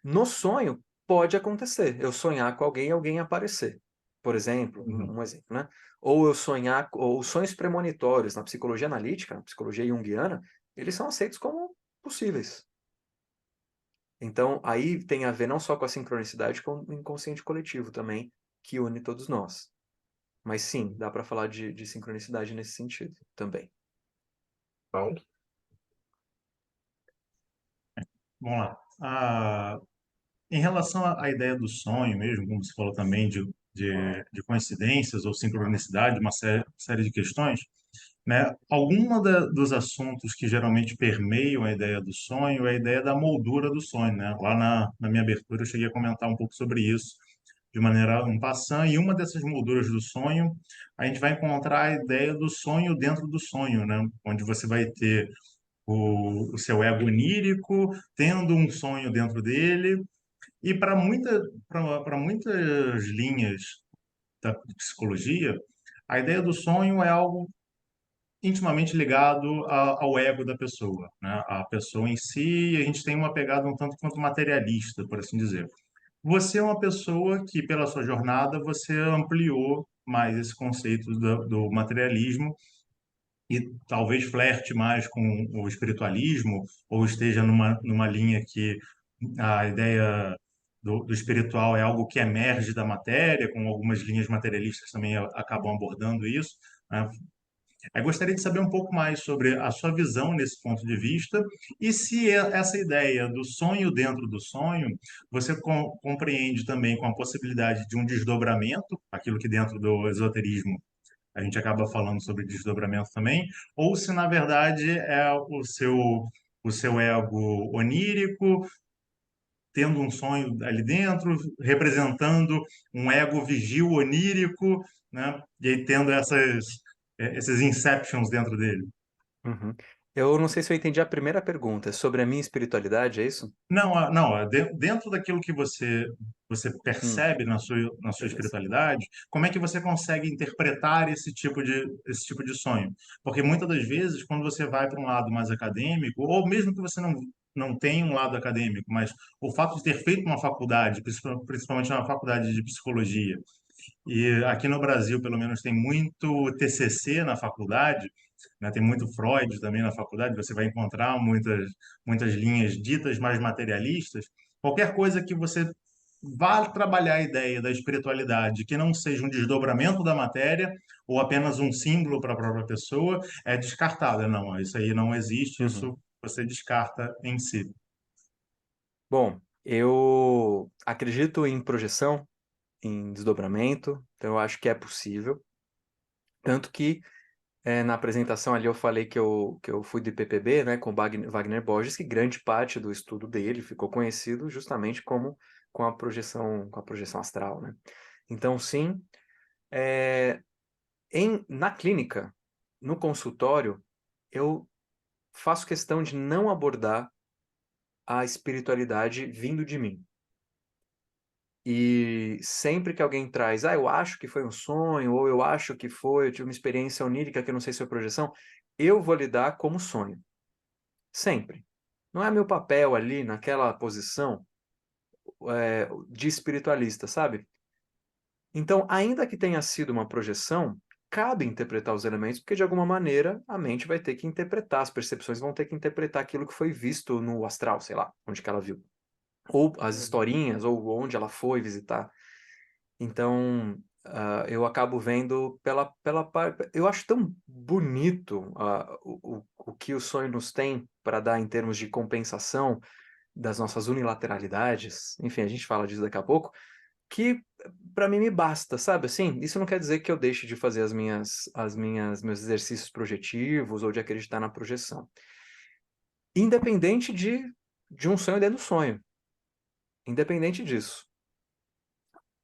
No sonho pode acontecer, eu sonhar com alguém e alguém aparecer. Por exemplo, um exemplo, né? Ou eu sonhar, ou os sonhos premonitórios na psicologia analítica, na psicologia junguiana, eles são aceitos como possíveis. Então, aí tem a ver não só com a sincronicidade, com o inconsciente coletivo também, que une todos nós. Mas sim, dá para falar de sincronicidade nesse sentido também. Bom, Vamos lá. Em relação à ideia do sonho mesmo, como você falou também de coincidências ou sincronicidade, uma série de questões, né? Dos assuntos que geralmente permeiam a ideia do sonho é a ideia da moldura do sonho, né? Lá na minha abertura eu cheguei a comentar um pouco sobre isso, de maneira um passant, e uma dessas molduras do sonho, a gente vai encontrar a ideia do sonho dentro do sonho, né? Onde você vai ter o seu ego onírico tendo um sonho dentro dele, e para muitas linhas da psicologia, a ideia do sonho é algo intimamente ligado ao ego da pessoa, né? A pessoa em si, a gente tem uma pegada um tanto quanto materialista, por assim dizer. Você é uma pessoa que, pela sua jornada, você ampliou mais esse conceito do materialismo e talvez flerte mais com o espiritualismo, ou esteja numa linha que a ideia do espiritual é algo que emerge da matéria, com algumas linhas materialistas também acabam abordando isso, né? Eu gostaria de saber um pouco mais sobre a sua visão nesse ponto de vista e se essa ideia do sonho dentro do sonho você compreende também com a possibilidade de um desdobramento, aquilo que dentro do esoterismo a gente acaba falando sobre desdobramento também, ou se na verdade é o seu ego onírico tendo um sonho ali dentro, representando um ego vigil onírico, né? E aí tendo esses inceptions dentro dele. Uhum. Eu não sei se eu entendi a primeira pergunta. É sobre a minha espiritualidade, é isso? Não, não, dentro daquilo que você Hum, percebe na sua beleza. espiritualidade, como é que você consegue interpretar esse tipo de sonho? Porque muitas das vezes, quando você vai para um lado mais acadêmico, ou mesmo que você não tenha um lado acadêmico, mas o fato de ter feito uma faculdade, principalmente uma faculdade de psicologia, e aqui no Brasil, pelo menos, tem muito TCC na faculdade, né? Tem muito Freud também na faculdade. Você vai encontrar muitas linhas ditas mais materialistas. Qualquer coisa que você vá trabalhar a ideia da espiritualidade que não seja um desdobramento da matéria ou apenas um símbolo para a própria pessoa é descartada. Não, isso aí não existe, Uhum. isso você descarta em si. Bom, eu acredito em projeção, em desdobramento, então eu acho que é possível. Tanto que na apresentação ali eu falei que eu fui de PPB, né, com Wagner Borges, que grande parte do estudo dele ficou conhecido justamente como com a projeção astral, né? Então, sim, é, na clínica, no consultório, eu faço questão de não abordar a espiritualidade vindo de mim. E sempre que alguém traz, eu acho que foi um sonho, ou eu acho que foi, eu tive uma experiência onírica que eu não sei se foi projeção, eu vou lidar como sonho. Sempre. Não é meu papel ali, naquela posição, de espiritualista, sabe? Então, ainda que tenha sido uma projeção, cabe interpretar os elementos, porque de alguma maneira a mente vai ter que interpretar, as percepções vão ter que interpretar aquilo que foi visto no astral, sei lá, onde que ela viu. Ou as historinhas, ou onde ela foi visitar. Então, eu acabo vendo pela parte. Eu acho tão bonito o que o sonho nos tem para dar em termos de compensação das nossas unilateralidades. Enfim, a gente fala disso daqui a pouco. Que para mim me basta, sabe? Assim, isso não quer dizer que eu deixe de fazer meus exercícios projetivos ou de acreditar na projeção. Independente de um sonho dentro do sonho. Independente disso.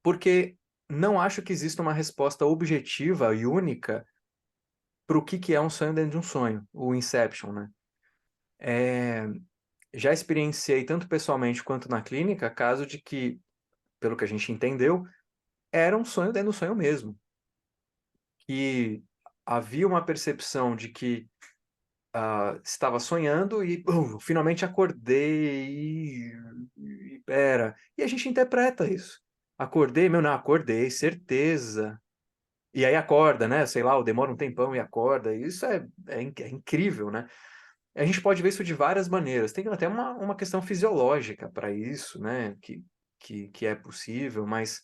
Porque não acho que exista uma resposta objetiva e única para o que é um sonho dentro de um sonho, o Inception, né? Já experienciei tanto pessoalmente quanto na clínica caso de que, pelo que a gente entendeu, era um sonho dentro do sonho mesmo. Que havia uma percepção de que estava sonhando e finalmente acordei e a gente interpreta isso. Acordei, não, acordei, certeza. E aí acorda, né? Sei lá, demora um tempão e acorda. Isso é incrível, né? A gente pode ver isso de várias maneiras. Tem até uma questão fisiológica para isso, né? Que é possível, mas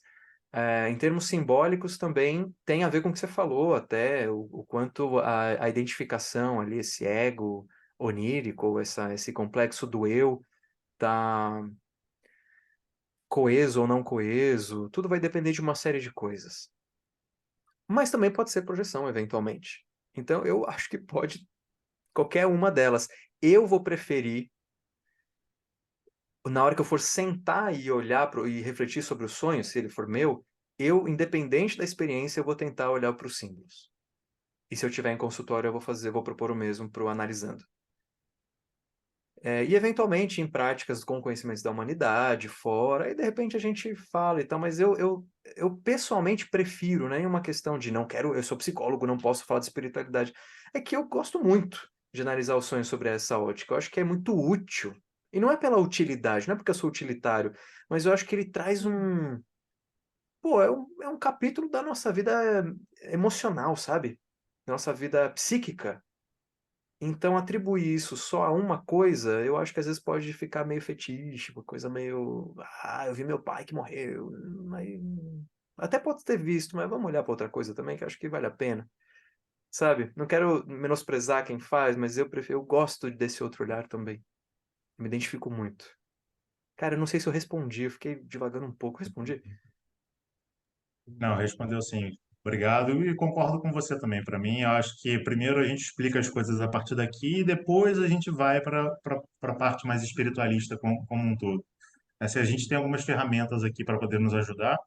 em termos simbólicos também tem a ver com o que você falou, até o quanto a identificação ali, esse ego onírico, ou esse complexo do eu, tá coeso ou não coeso, tudo vai depender de uma série de coisas. Mas também pode ser projeção, eventualmente. Então, eu acho que pode qualquer uma delas. Eu vou preferir, na hora que eu for sentar e olhar e refletir sobre o sonho, se ele for meu, eu, independente da experiência, eu vou tentar olhar para os símbolos. E se eu tiver em consultório, vou propor o mesmo para o analisando. E eventualmente em práticas com conhecimentos da humanidade, fora, e de repente a gente fala e tal, mas eu pessoalmente prefiro, né, em uma questão de não quero, eu sou psicólogo, não posso falar de espiritualidade, é que eu gosto muito de analisar os sonhos sobre essa ótica, eu acho que é muito útil, e não é pela utilidade, não é porque eu sou utilitário, mas eu acho que ele traz pô, é um capítulo da nossa vida emocional, sabe? Da nossa vida psíquica. Então, atribuir isso só a uma coisa, eu acho que às vezes pode ficar meio fetiche, uma coisa meio. Ah, eu vi meu pai que morreu. Aí, até pode ter visto, mas vamos olhar para outra coisa também, que eu acho que vale a pena. Sabe? Não quero menosprezar quem faz, mas eu gosto desse outro olhar também. Me identifico muito. Cara, eu não sei se eu respondi, eu fiquei divagando um pouco. Respondi? Não, respondeu sim. Obrigado e concordo com você também. Para mim, eu acho que primeiro a gente explica as coisas a partir daqui e depois a gente vai para a parte mais espiritualista como um todo. Se a gente tem algumas ferramentas aqui para poder nos ajudar,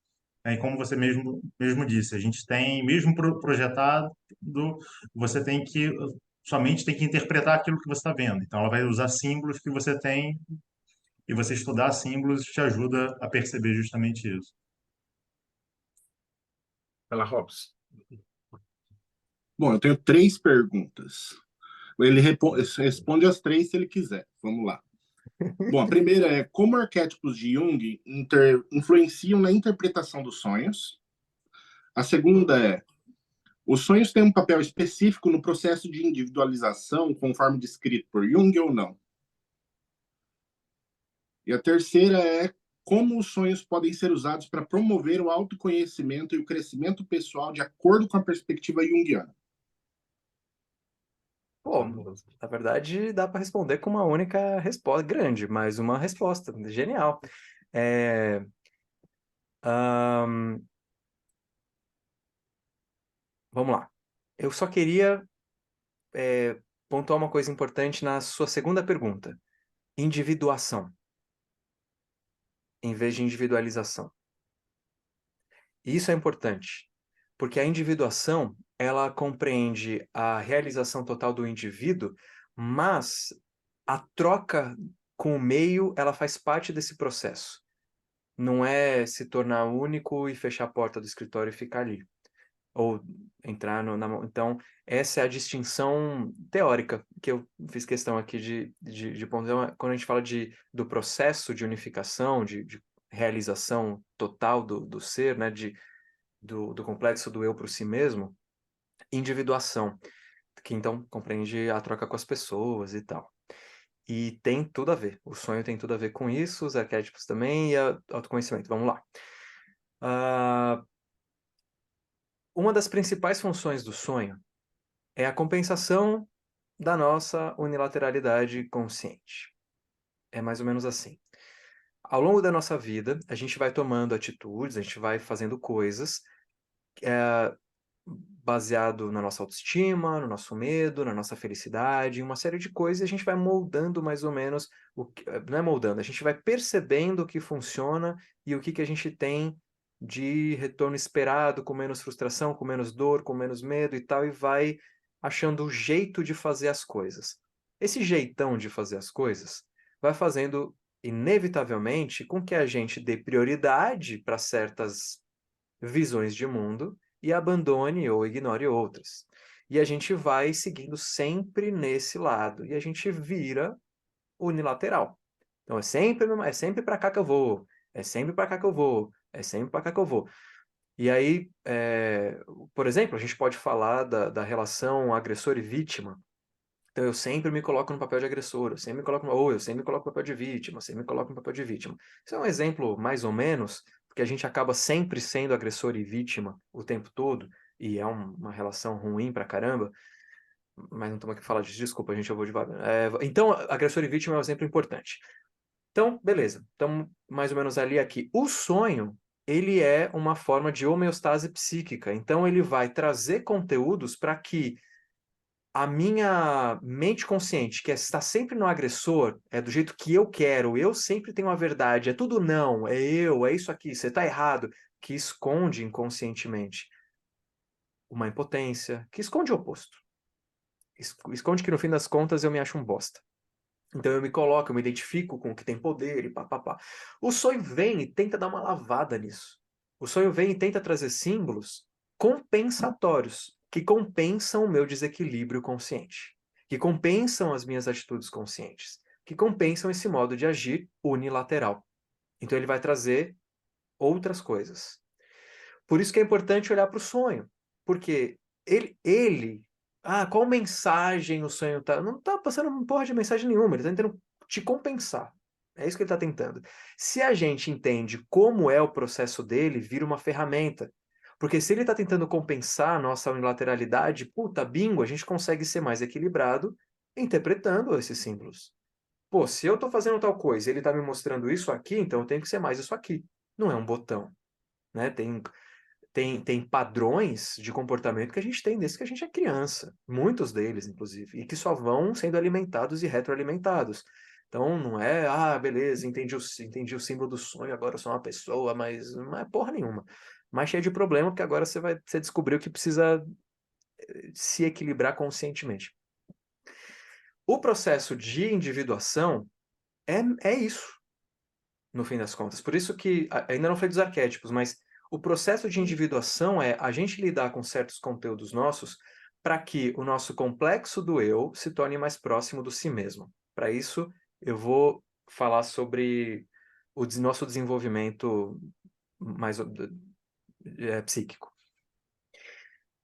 e como você mesmo disse, a gente tem, mesmo projetado, você tem que, somente tem que interpretar aquilo que você está vendo. Então, ela vai usar símbolos que você tem e você estudar símbolos te ajuda a perceber justamente isso. Ela, Robson. Bom, eu tenho 3 perguntas. Ele responde as 3 se ele quiser. Vamos lá. Bom, a primeira é como arquétipos de Jung influenciam na interpretação dos sonhos. A segunda é os sonhos têm um papel específico no processo de individualização, conforme descrito por Jung ou não? E a terceira é como os sonhos podem ser usados para promover o autoconhecimento e o crescimento pessoal de acordo com a perspectiva junguiana. Pô, na verdade, dá para responder com uma única resposta grande, mas uma resposta genial. É, ahn, vamos lá. Eu só queria pontuar uma coisa importante na sua segunda pergunta. Individuação, em vez de individualização. E isso é importante, porque a individuação, ela compreende a realização total do indivíduo, mas a troca com o meio, ela faz parte desse processo. Não é se tornar único e fechar a porta do escritório e ficar ali. Ou entrar Então, essa é a distinção teórica que eu fiz questão aqui de pontuar. Quando a gente fala do processo de unificação, de realização total do ser, né? Do complexo do eu por si mesmo, individuação, que então compreende a troca com as pessoas e tal. E tem tudo a ver. O sonho tem tudo a ver com isso, os arquétipos também e o autoconhecimento. Vamos lá. Uma das principais funções do sonho é a compensação da nossa unilateralidade consciente. É mais ou menos assim. Ao longo da nossa vida, a gente vai tomando atitudes, a gente vai fazendo coisas baseado na nossa autoestima, no nosso medo, na nossa felicidade, uma série de coisas, e a gente vai moldando mais ou menos, não é moldando, a gente vai percebendo o que funciona e o que a gente tem de retorno esperado, com menos frustração, com menos dor, com menos medo e tal, e vai achando o jeito de fazer as coisas. Esse jeitão de fazer as coisas vai fazendo, inevitavelmente, com que a gente dê prioridade para certas visões de mundo e abandone ou ignore outras. E a gente vai seguindo sempre nesse lado e a gente vira unilateral. Então é sempre para cá que eu vou, é sempre para cá que eu vou, é sempre para cá que eu vou. E aí, por exemplo, a gente pode falar da relação agressor e vítima. Então eu sempre me coloco no papel de agressor, eu sempre me coloco no papel de vítima, eu sempre me coloco no papel de vítima. Isso é um exemplo mais ou menos, porque a gente acaba sempre sendo agressor e vítima o tempo todo, e é uma relação ruim pra caramba, mas não estamos aqui falar disso, desculpa, gente, eu vou devagar. Então, agressor e vítima é um exemplo importante. Então, beleza, estamos mais ou menos ali aqui. O sonho, ele é uma forma de homeostase psíquica, então ele vai trazer conteúdos para que a minha mente consciente, que está sempre no agressor, é do jeito que eu quero, eu sempre tenho a verdade, é tudo não, é eu, é isso aqui, você está errado, que esconde inconscientemente uma impotência, que esconde o oposto. Esconde que no fim das contas eu me acho um bosta. Então eu me coloco, eu me identifico com o que tem poder e papapá. O sonho vem e tenta dar uma lavada nisso. O sonho vem e tenta trazer símbolos compensatórios, que compensam o meu desequilíbrio consciente, que compensam as minhas atitudes conscientes, que compensam esse modo de agir unilateral. Então ele vai trazer outras coisas. Por isso que é importante olhar para o sonho, porque qual mensagem o sonho tá? Não tá passando porra de mensagem nenhuma, ele tá tentando te compensar. É isso que ele tá tentando. Se a gente entende como é o processo dele, vira uma ferramenta. Porque se ele tá tentando compensar a nossa unilateralidade, puta, bingo, a gente consegue ser mais equilibrado interpretando esses símbolos. Pô, se eu tô fazendo tal coisa e ele tá me mostrando isso aqui, então eu tenho que ser mais isso aqui. Não é um botão, né? Tem padrões de comportamento que a gente tem desde que a gente é criança, muitos deles, inclusive, e que só vão sendo alimentados e retroalimentados. Então, não é, beleza, entendi o símbolo do sonho, agora eu sou uma pessoa, mas não é porra nenhuma. Mas cheio de problema, porque agora você descobriu que precisa se equilibrar conscientemente. O processo de individuação é isso, no fim das contas. Por isso que, ainda não falei dos arquétipos, mas o processo de individuação é a gente lidar com certos conteúdos nossos para que o nosso complexo do eu se torne mais próximo do si mesmo. Para isso, eu vou falar sobre o nosso desenvolvimento mais psíquico.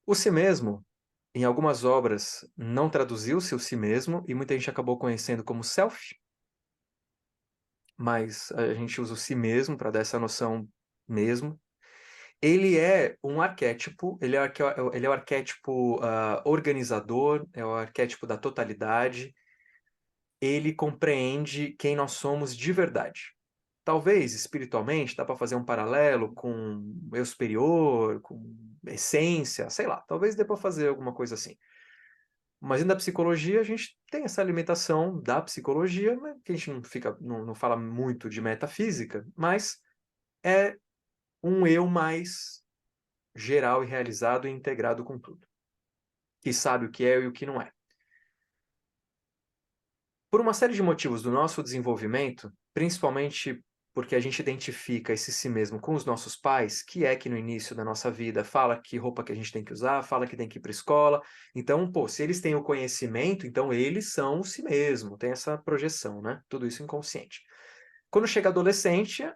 O si mesmo, em algumas obras, não traduziu-se o si mesmo e muita gente acabou conhecendo como self, mas a gente usa o si mesmo para dar essa noção mesmo. Ele é um arquétipo, ele é o arquétipo organizador, é o arquétipo da totalidade, ele compreende quem nós somos de verdade. Talvez, espiritualmente, dá para fazer um paralelo com eu superior, com essência, sei lá, talvez dê para fazer alguma coisa assim. Mas ainda da psicologia, a gente tem essa limitação da psicologia, né, que a gente não fala muito de metafísica, mas é um eu mais geral e realizado e integrado com tudo, que sabe o que é e o que não é. Por uma série de motivos do nosso desenvolvimento, principalmente porque a gente identifica esse si mesmo com os nossos pais, que é que no início da nossa vida fala que roupa que a gente tem que usar, fala que tem que ir para a escola. Então, se eles têm o conhecimento, então eles são o si mesmo, tem essa projeção, né? Tudo isso inconsciente. Quando chega a adolescência,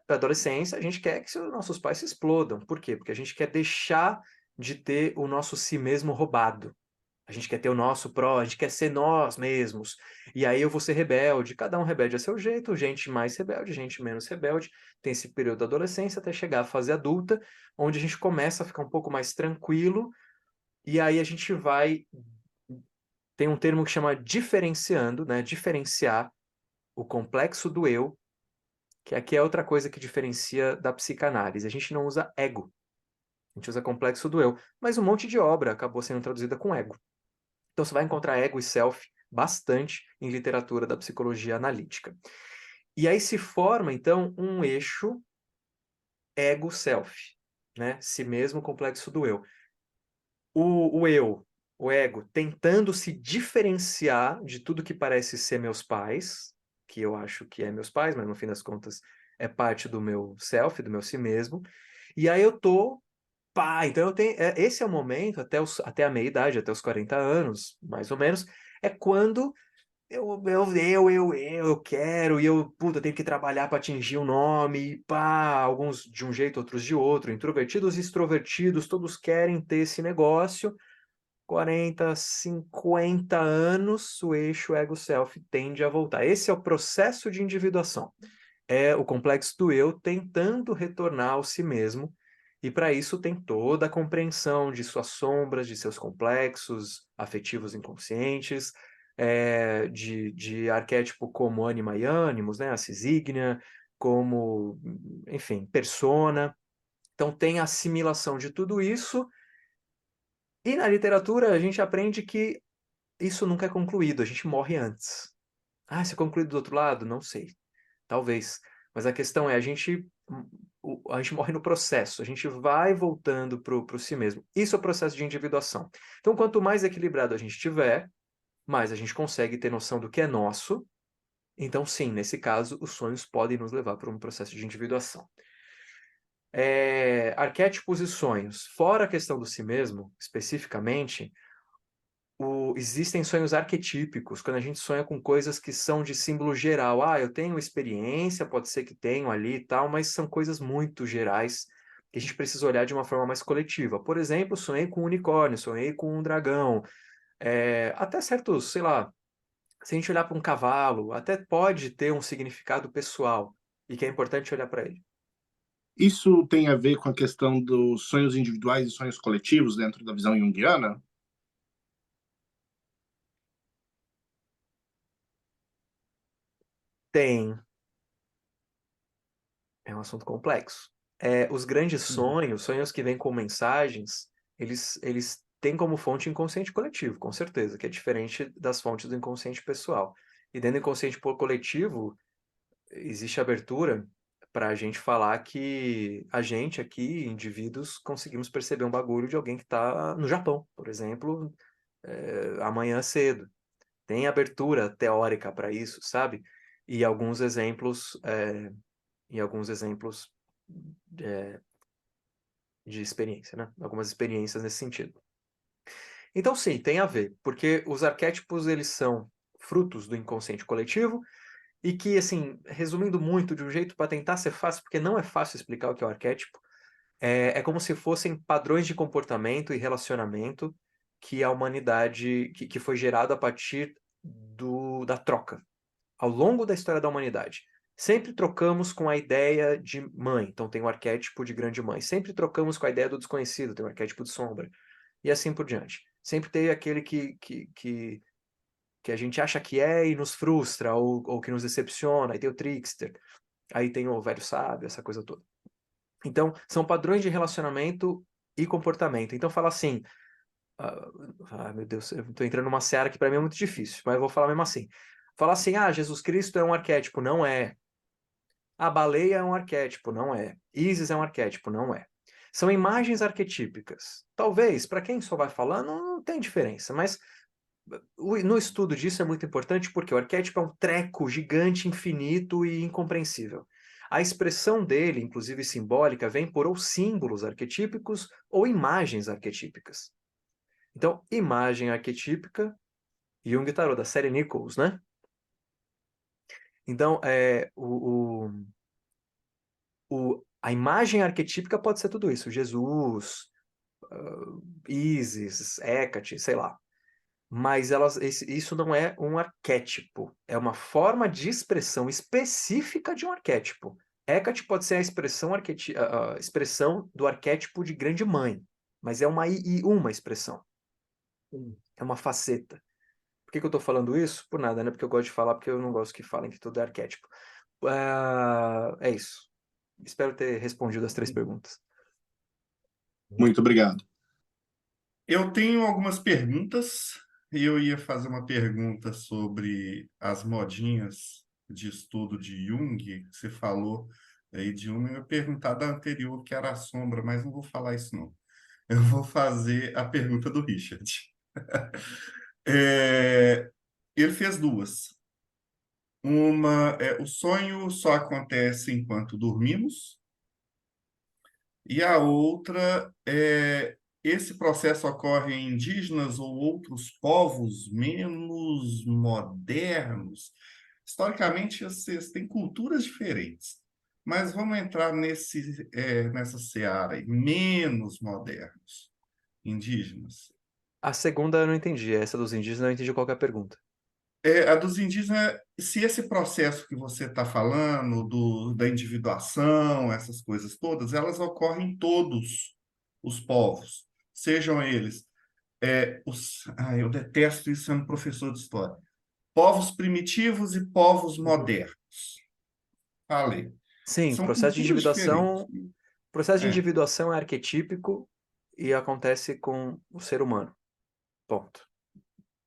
a gente quer que os nossos pais se explodam. Por quê? Porque a gente quer deixar de ter o nosso si mesmo roubado. A gente quer ter o nosso a gente quer ser nós mesmos. E aí eu vou ser rebelde. Cada um rebelde a seu jeito, gente mais rebelde, gente menos rebelde. Tem esse período da adolescência até chegar à fase adulta, onde a gente começa a ficar um pouco mais tranquilo. E aí a gente vai... Tem um termo que chama diferenciando, né? Diferenciar o complexo do eu, que aqui é outra coisa que diferencia da psicanálise. A gente não usa ego. A gente usa complexo do eu. Mas um monte de obra acabou sendo traduzida com ego. Então você vai encontrar ego e self bastante em literatura da psicologia analítica. E aí se forma, então, um eixo ego-self, né? Si mesmo, complexo do eu. O eu, o ego, tentando se diferenciar de tudo que parece ser meus pais, que eu acho que é meus pais, mas no fim das contas é parte do meu self, do meu si mesmo. E aí eu tô então eu tenho. Esse é o momento, até a meia-idade, até os 40 anos, mais ou menos, é quando eu quero, e puta, tenho que trabalhar para atingir um nome, alguns de um jeito, outros de outro, introvertidos e extrovertidos, todos querem ter esse negócio, 40, 50 anos, o eixo ego-self tende a voltar. Esse é o processo de individuação. É o complexo do eu tentando retornar ao si mesmo, e para isso tem toda a compreensão de suas sombras, de seus complexos afetivos inconscientes, de arquétipo como ânima e ânimos, né, a cisígnia, como, enfim, persona. Então tem a assimilação de tudo isso, e na literatura a gente aprende que isso nunca é concluído, a gente morre antes. Ah, isso é concluído do outro lado? Não sei. Talvez. Mas a questão é, a gente morre no processo, a gente vai voltando para o si mesmo. Isso é o processo de individuação. Então, quanto mais equilibrado a gente tiver, mais a gente consegue ter noção do que é nosso. Então, sim, nesse caso, os sonhos podem nos levar para um processo de individuação. Arquétipos e sonhos. Fora a questão do si mesmo, especificamente, existem sonhos arquetípicos, quando a gente sonha com coisas que são de símbolo geral. Ah, eu tenho experiência, pode ser que tenho ali e tal, mas são coisas muito gerais que a gente precisa olhar de uma forma mais coletiva. Por exemplo, sonhei com um unicórnio, sonhei com um dragão. Até certos, sei lá, se a gente olhar para um cavalo, até pode ter um significado pessoal e que é importante olhar para ele. Isso tem a ver com a questão dos sonhos individuais e sonhos coletivos dentro da visão junguiana? Tem. É um assunto complexo. Os grandes sonhos, sonhos que vêm com mensagens, eles têm como fonte o inconsciente coletivo, com certeza, que é diferente das fontes do inconsciente pessoal. E dentro do inconsciente coletivo, existe abertura para a gente falar que a gente aqui, indivíduos, conseguimos perceber um bagulho de alguém que está no Japão, por exemplo, amanhã cedo. Tem abertura teórica para isso, sabe? E alguns exemplos de experiência, né? Algumas experiências nesse sentido. Então, sim, tem a ver, porque os arquétipos, eles são frutos do inconsciente coletivo e que, assim, resumindo muito de um jeito para tentar ser fácil, porque não é fácil explicar o que é o arquétipo, é como se fossem padrões de comportamento e relacionamento que a humanidade, que foi gerado a partir da troca, ao longo da história da humanidade. Sempre trocamos com a ideia de mãe, então tem o arquétipo de grande mãe. Sempre trocamos com a ideia do desconhecido, tem o arquétipo de sombra. E assim por diante. Sempre tem aquele que a gente acha que é e nos frustra, ou que nos decepciona. Aí tem o trickster, aí tem o velho sábio, essa coisa toda. Então, são padrões de relacionamento e comportamento. Então, fala assim... meu Deus, eu estou entrando numa seara que para mim é muito difícil, mas eu vou falar mesmo assim. Falar assim, Jesus Cristo é um arquétipo, não é. A baleia é um arquétipo, não é. Ísis é um arquétipo, não é. São imagens arquetípicas. Talvez, para quem só vai falando, não tem diferença, mas no estudo disso é muito importante porque o arquétipo é um treco gigante, infinito e incompreensível. A expressão dele, inclusive simbólica, vem por ou símbolos arquetípicos ou imagens arquetípicas. Então, imagem arquetípica, Jung Tarot, da série Nichols, né? Então, a imagem arquetípica pode ser tudo isso. Jesus, Ísis, Hecate, sei lá. Mas isso não é um arquétipo. É uma forma de expressão específica de um arquétipo. Hecate pode ser a expressão do arquétipo de grande mãe. Mas é uma expressão. É uma faceta. Por que eu estou falando isso? Por nada, né? Porque eu gosto de falar, porque eu não gosto que falem que tudo é arquétipo. É isso. Espero ter respondido as 3 perguntas. Muito obrigado. Eu tenho algumas perguntas. Eu ia fazer uma pergunta sobre as modinhas de estudo de Jung, que você falou aí de uma. Eu ia perguntar da anterior, que era a sombra, mas não vou falar isso, não. Eu vou fazer a pergunta do Richard. Ele fez 2. Uma o sonho só acontece enquanto dormimos, e a outra esse processo ocorre em indígenas ou outros povos menos modernos. Historicamente, vocês têm culturas diferentes, mas vamos entrar nessa seara aí, menos modernos, indígenas. A segunda eu não entendi, essa dos indígenas eu não entendi qual que é a pergunta. A dos indígenas, se esse processo que você está falando, da individuação, essas coisas todas, elas ocorrem em todos os povos, sejam eles eu detesto isso sendo professor de história. Povos primitivos e povos modernos. Falei. Sim, São culturas diferentes. processo de É, individuação é arquetípico e acontece com o ser humano. Ponto.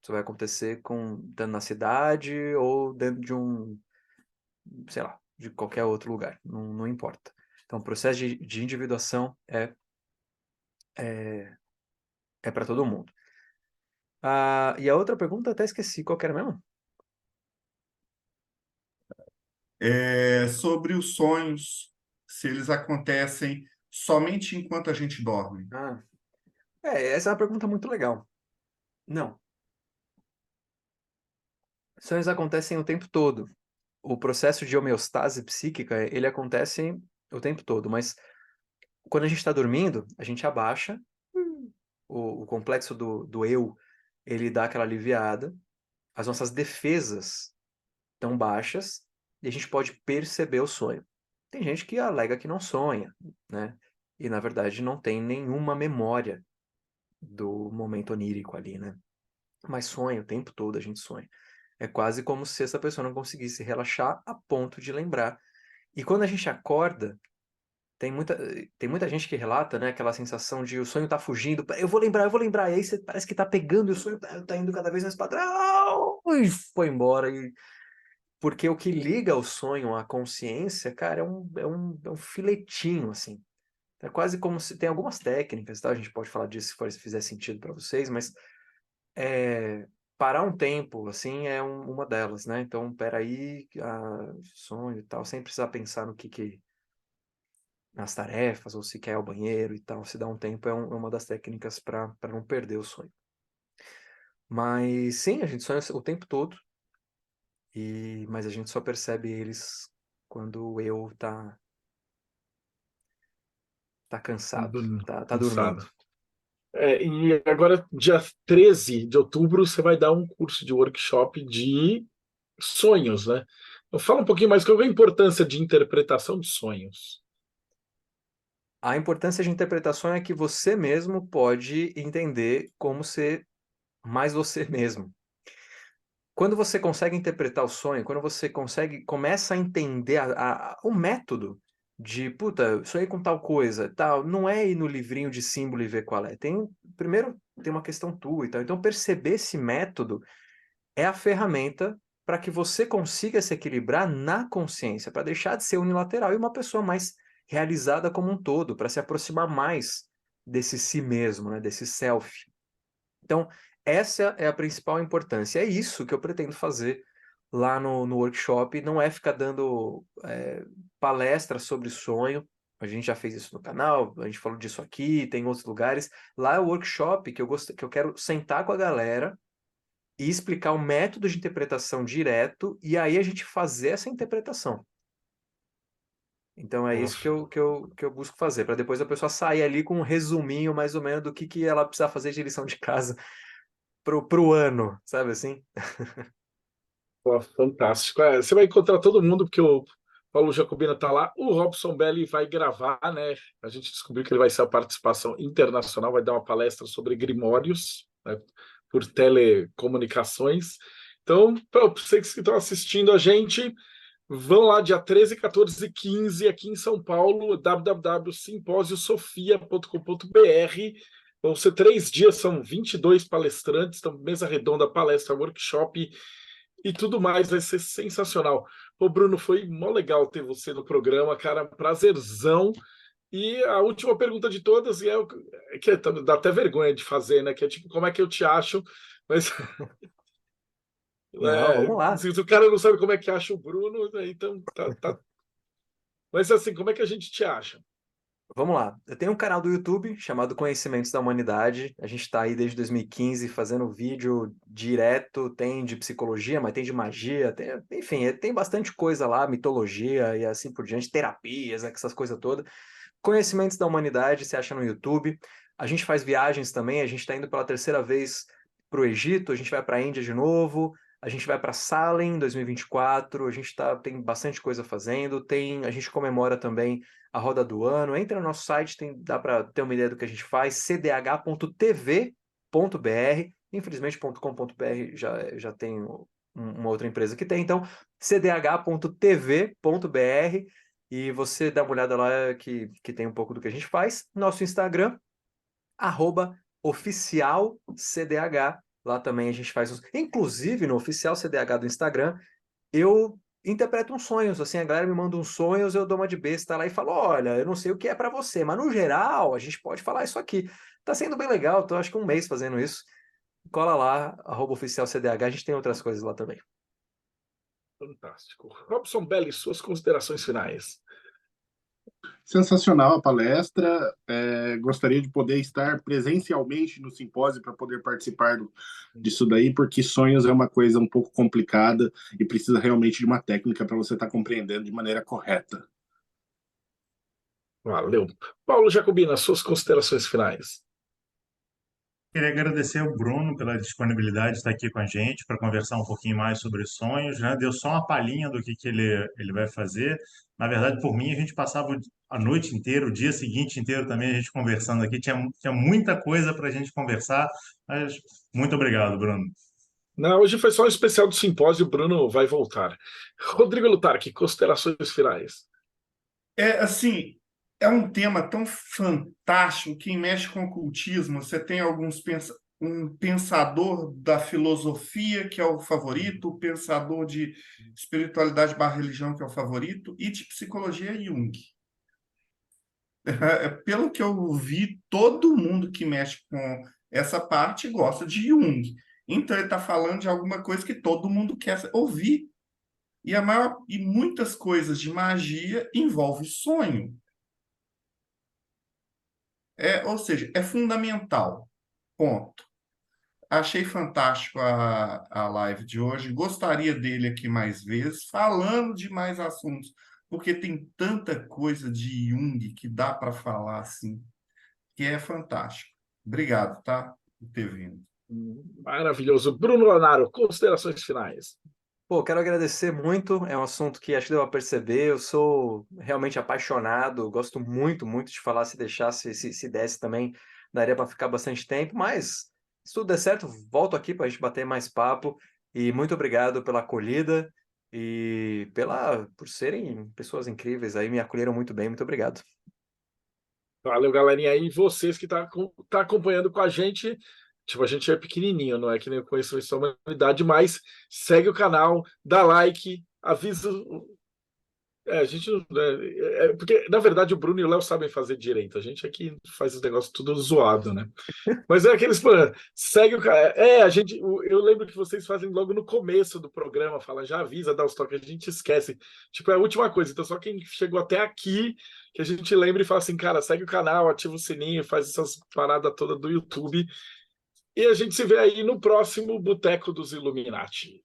Isso vai acontecer dentro da cidade ou dentro de sei lá, de qualquer outro lugar. Não importa. Então, o processo de individuação é para todo mundo. E a outra pergunta, até esqueci qual que era mesmo? sobre os sonhos, se eles acontecem somente enquanto a gente dorme. Essa é uma pergunta muito legal. Não. Sonhos acontecem o tempo todo. O processo de homeostase psíquica, ele acontece o tempo todo, mas quando a gente está dormindo, a gente abaixa, o complexo do eu, ele dá aquela aliviada, as nossas defesas estão baixas e a gente pode perceber o sonho. Tem gente que alega que não sonha, né? E na verdade não tem nenhuma memória do momento onírico ali, né? Mas sonha o tempo todo, a gente sonha. É quase como se essa pessoa não conseguisse relaxar a ponto de lembrar. E quando a gente acorda, tem muita gente que relata, né, aquela sensação de o sonho tá fugindo, eu vou lembrar, e aí você parece que tá pegando e o sonho tá indo cada vez mais para trás, e foi embora. Porque o que liga o sonho à consciência, cara, é um filetinho, assim. É quase como se... Tem algumas técnicas, tá? A gente pode falar disso se fizer sentido para vocês, mas parar um tempo, assim, é uma delas, né? Então, peraí, sonho e tal, sem precisar pensar no que nas tarefas, ou se quer ir ao banheiro e tal, se dá um tempo, é uma das técnicas para não perder o sonho. Mas sim, a gente sonha o tempo todo, mas a gente só percebe eles quando o eu tá cansado, tá dormindo. Cansado. E agora, dia 13 de outubro, você vai dar um curso de workshop de sonhos, né? Então, fala um pouquinho mais qual é a importância de interpretação de sonhos. A importância de interpretação é que você mesmo pode entender como ser mais você mesmo. Quando você consegue interpretar o sonho, quando você começa a entender o método de, puta, eu sonhei com tal coisa, tal, não é ir no livrinho de símbolo e ver qual é. Primeiro tem uma questão tua e tal. Então perceber esse método é a ferramenta para que você consiga se equilibrar na consciência, para deixar de ser unilateral e uma pessoa mais realizada como um todo, para se aproximar mais desse si mesmo, né, desse self. Então, essa é a principal importância. É isso que eu pretendo fazer lá no workshop. Não é ficar dando palestras sobre sonho. A gente já fez isso no canal, a gente falou disso aqui, tem outros lugares. Lá é o workshop que eu quero sentar com a galera e explicar o método de interpretação direto, e aí a gente fazer essa interpretação. Então é isso que eu busco fazer, para depois a pessoa sair ali com um resuminho mais ou menos do que ela precisa fazer de lição de casa pro ano, sabe assim? Pô, fantástico. Você vai encontrar todo mundo, porque o Paulo Jacobina está lá. O Robson Belli vai gravar, né? A gente descobriu que ele vai ser a participação internacional, vai dar uma palestra sobre grimórios, né, por telecomunicações. Então, para vocês que estão assistindo a gente, vão lá dia 13, 14 e 15 aqui em São Paulo, www.simposiosofia.com.br. Vão ser 3 dias, são 22 palestrantes, então mesa redonda, palestra, workshop e tudo mais, vai ser sensacional. Ô, Bruno, foi mó legal ter você no programa, cara, prazerzão. E a última pergunta de todas, e que dá até vergonha de fazer, né? Que é tipo, como é que eu te acho? Mas Não, vamos lá. se o cara não sabe como é que acha o Bruno, então tá. Mas assim, como é que a gente te acha? Vamos lá. Eu tenho um canal do YouTube chamado Conhecimentos da Humanidade. A gente está aí desde 2015 fazendo vídeo direto. Tem de psicologia, mas tem de magia. Enfim, tem bastante coisa lá, mitologia e assim por diante, terapias, essas coisas todas. Conhecimentos da Humanidade, você acha no YouTube. A gente faz viagens também, a gente está indo pela terceira vez para o Egito, a gente vai para a Índia de novo, a gente vai para Salem em 2024, a gente tem bastante coisa fazendo, a gente comemora também a Roda do Ano. Entra no nosso site, dá para ter uma ideia do que a gente faz, cdh.tv.br. Infelizmente, .com.br já tem uma outra empresa que tem, então cdh.tv.br, e você dá uma olhada lá que tem um pouco do que a gente faz. Nosso Instagram, @oficialcdh, lá também a gente faz inclusive no Oficial CDH do Instagram, eu interpreto uns sonhos, assim, a galera me manda uns sonhos, eu dou uma de besta lá e falo, olha, eu não sei o que é para você, mas no geral a gente pode falar isso aqui. Tá sendo bem legal, tô acho que um mês fazendo isso. Cola lá, @oficialcdh, a gente tem outras coisas lá também. Fantástico. Robson Belli, suas considerações finais. Sensacional a palestra. Gostaria de poder estar presencialmente no simpósio para poder participar disso daí, porque sonhos é uma coisa um pouco complicada e precisa realmente de uma técnica para você estar compreendendo de maneira correta. Valeu. Paulo Jacobina, suas considerações finais. Queria agradecer ao Bruno pela disponibilidade de estar aqui com a gente para conversar um pouquinho mais sobre sonhos, né? Deu só uma palhinha do que ele vai fazer. Na verdade, por mim, a gente passava a noite inteira, o dia seguinte inteiro também, a gente conversando aqui. Tinha muita coisa para a gente conversar, mas muito obrigado, Bruno. Não, hoje foi só um especial do simpósio, o Bruno vai voltar. Rodrigo Lutarque, considerações finais. Assim, é um tema tão fantástico. Quem mexe com ocultismo, você tem um pensador da filosofia que é o favorito, o pensador de espiritualidade / religião que é o favorito, e de psicologia Jung. Pelo que eu vi, todo mundo que mexe com essa parte gosta de Jung. Então ele está falando de alguma coisa que todo mundo quer ouvir. E muitas coisas de magia envolvem sonho. Ou seja, é fundamental. Ponto. Achei fantástico a live de hoje. Gostaria dele aqui mais vezes, falando de mais assuntos, porque tem tanta coisa de Jung que dá para falar assim, que é fantástico. Obrigado, tá? Por ter vindo. Maravilhoso. Bruno Lanaro, considerações finais. Pô, quero agradecer muito, é um assunto que acho que deu a perceber, eu sou realmente apaixonado, gosto muito, muito de falar, se deixasse, se desse também, daria para ficar bastante tempo, mas se tudo der certo, volto aqui para a gente bater mais papo, e muito obrigado pela acolhida e por serem pessoas incríveis aí, me acolheram muito bem, muito obrigado. Valeu, galerinha. E vocês que tá acompanhando com a gente, tipo, a gente é pequenininho, não é que nem eu conheço a humanidade, mas segue o canal, dá like, avisa. A gente porque, na verdade, o Bruno e o Léo sabem fazer direito. A gente aqui faz os negócios tudo zoado, né? Mas é aqueles. Segue o canal. Eu lembro que vocês fazem logo no começo do programa, fala, já avisa, dá os toques, a gente esquece. Tipo, é a última coisa. Então, só quem chegou até aqui, que a gente lembra e fala assim, cara, segue o canal, ativa o sininho, faz essas paradas todas do YouTube. E a gente se vê aí no próximo Boteco dos Illuminati.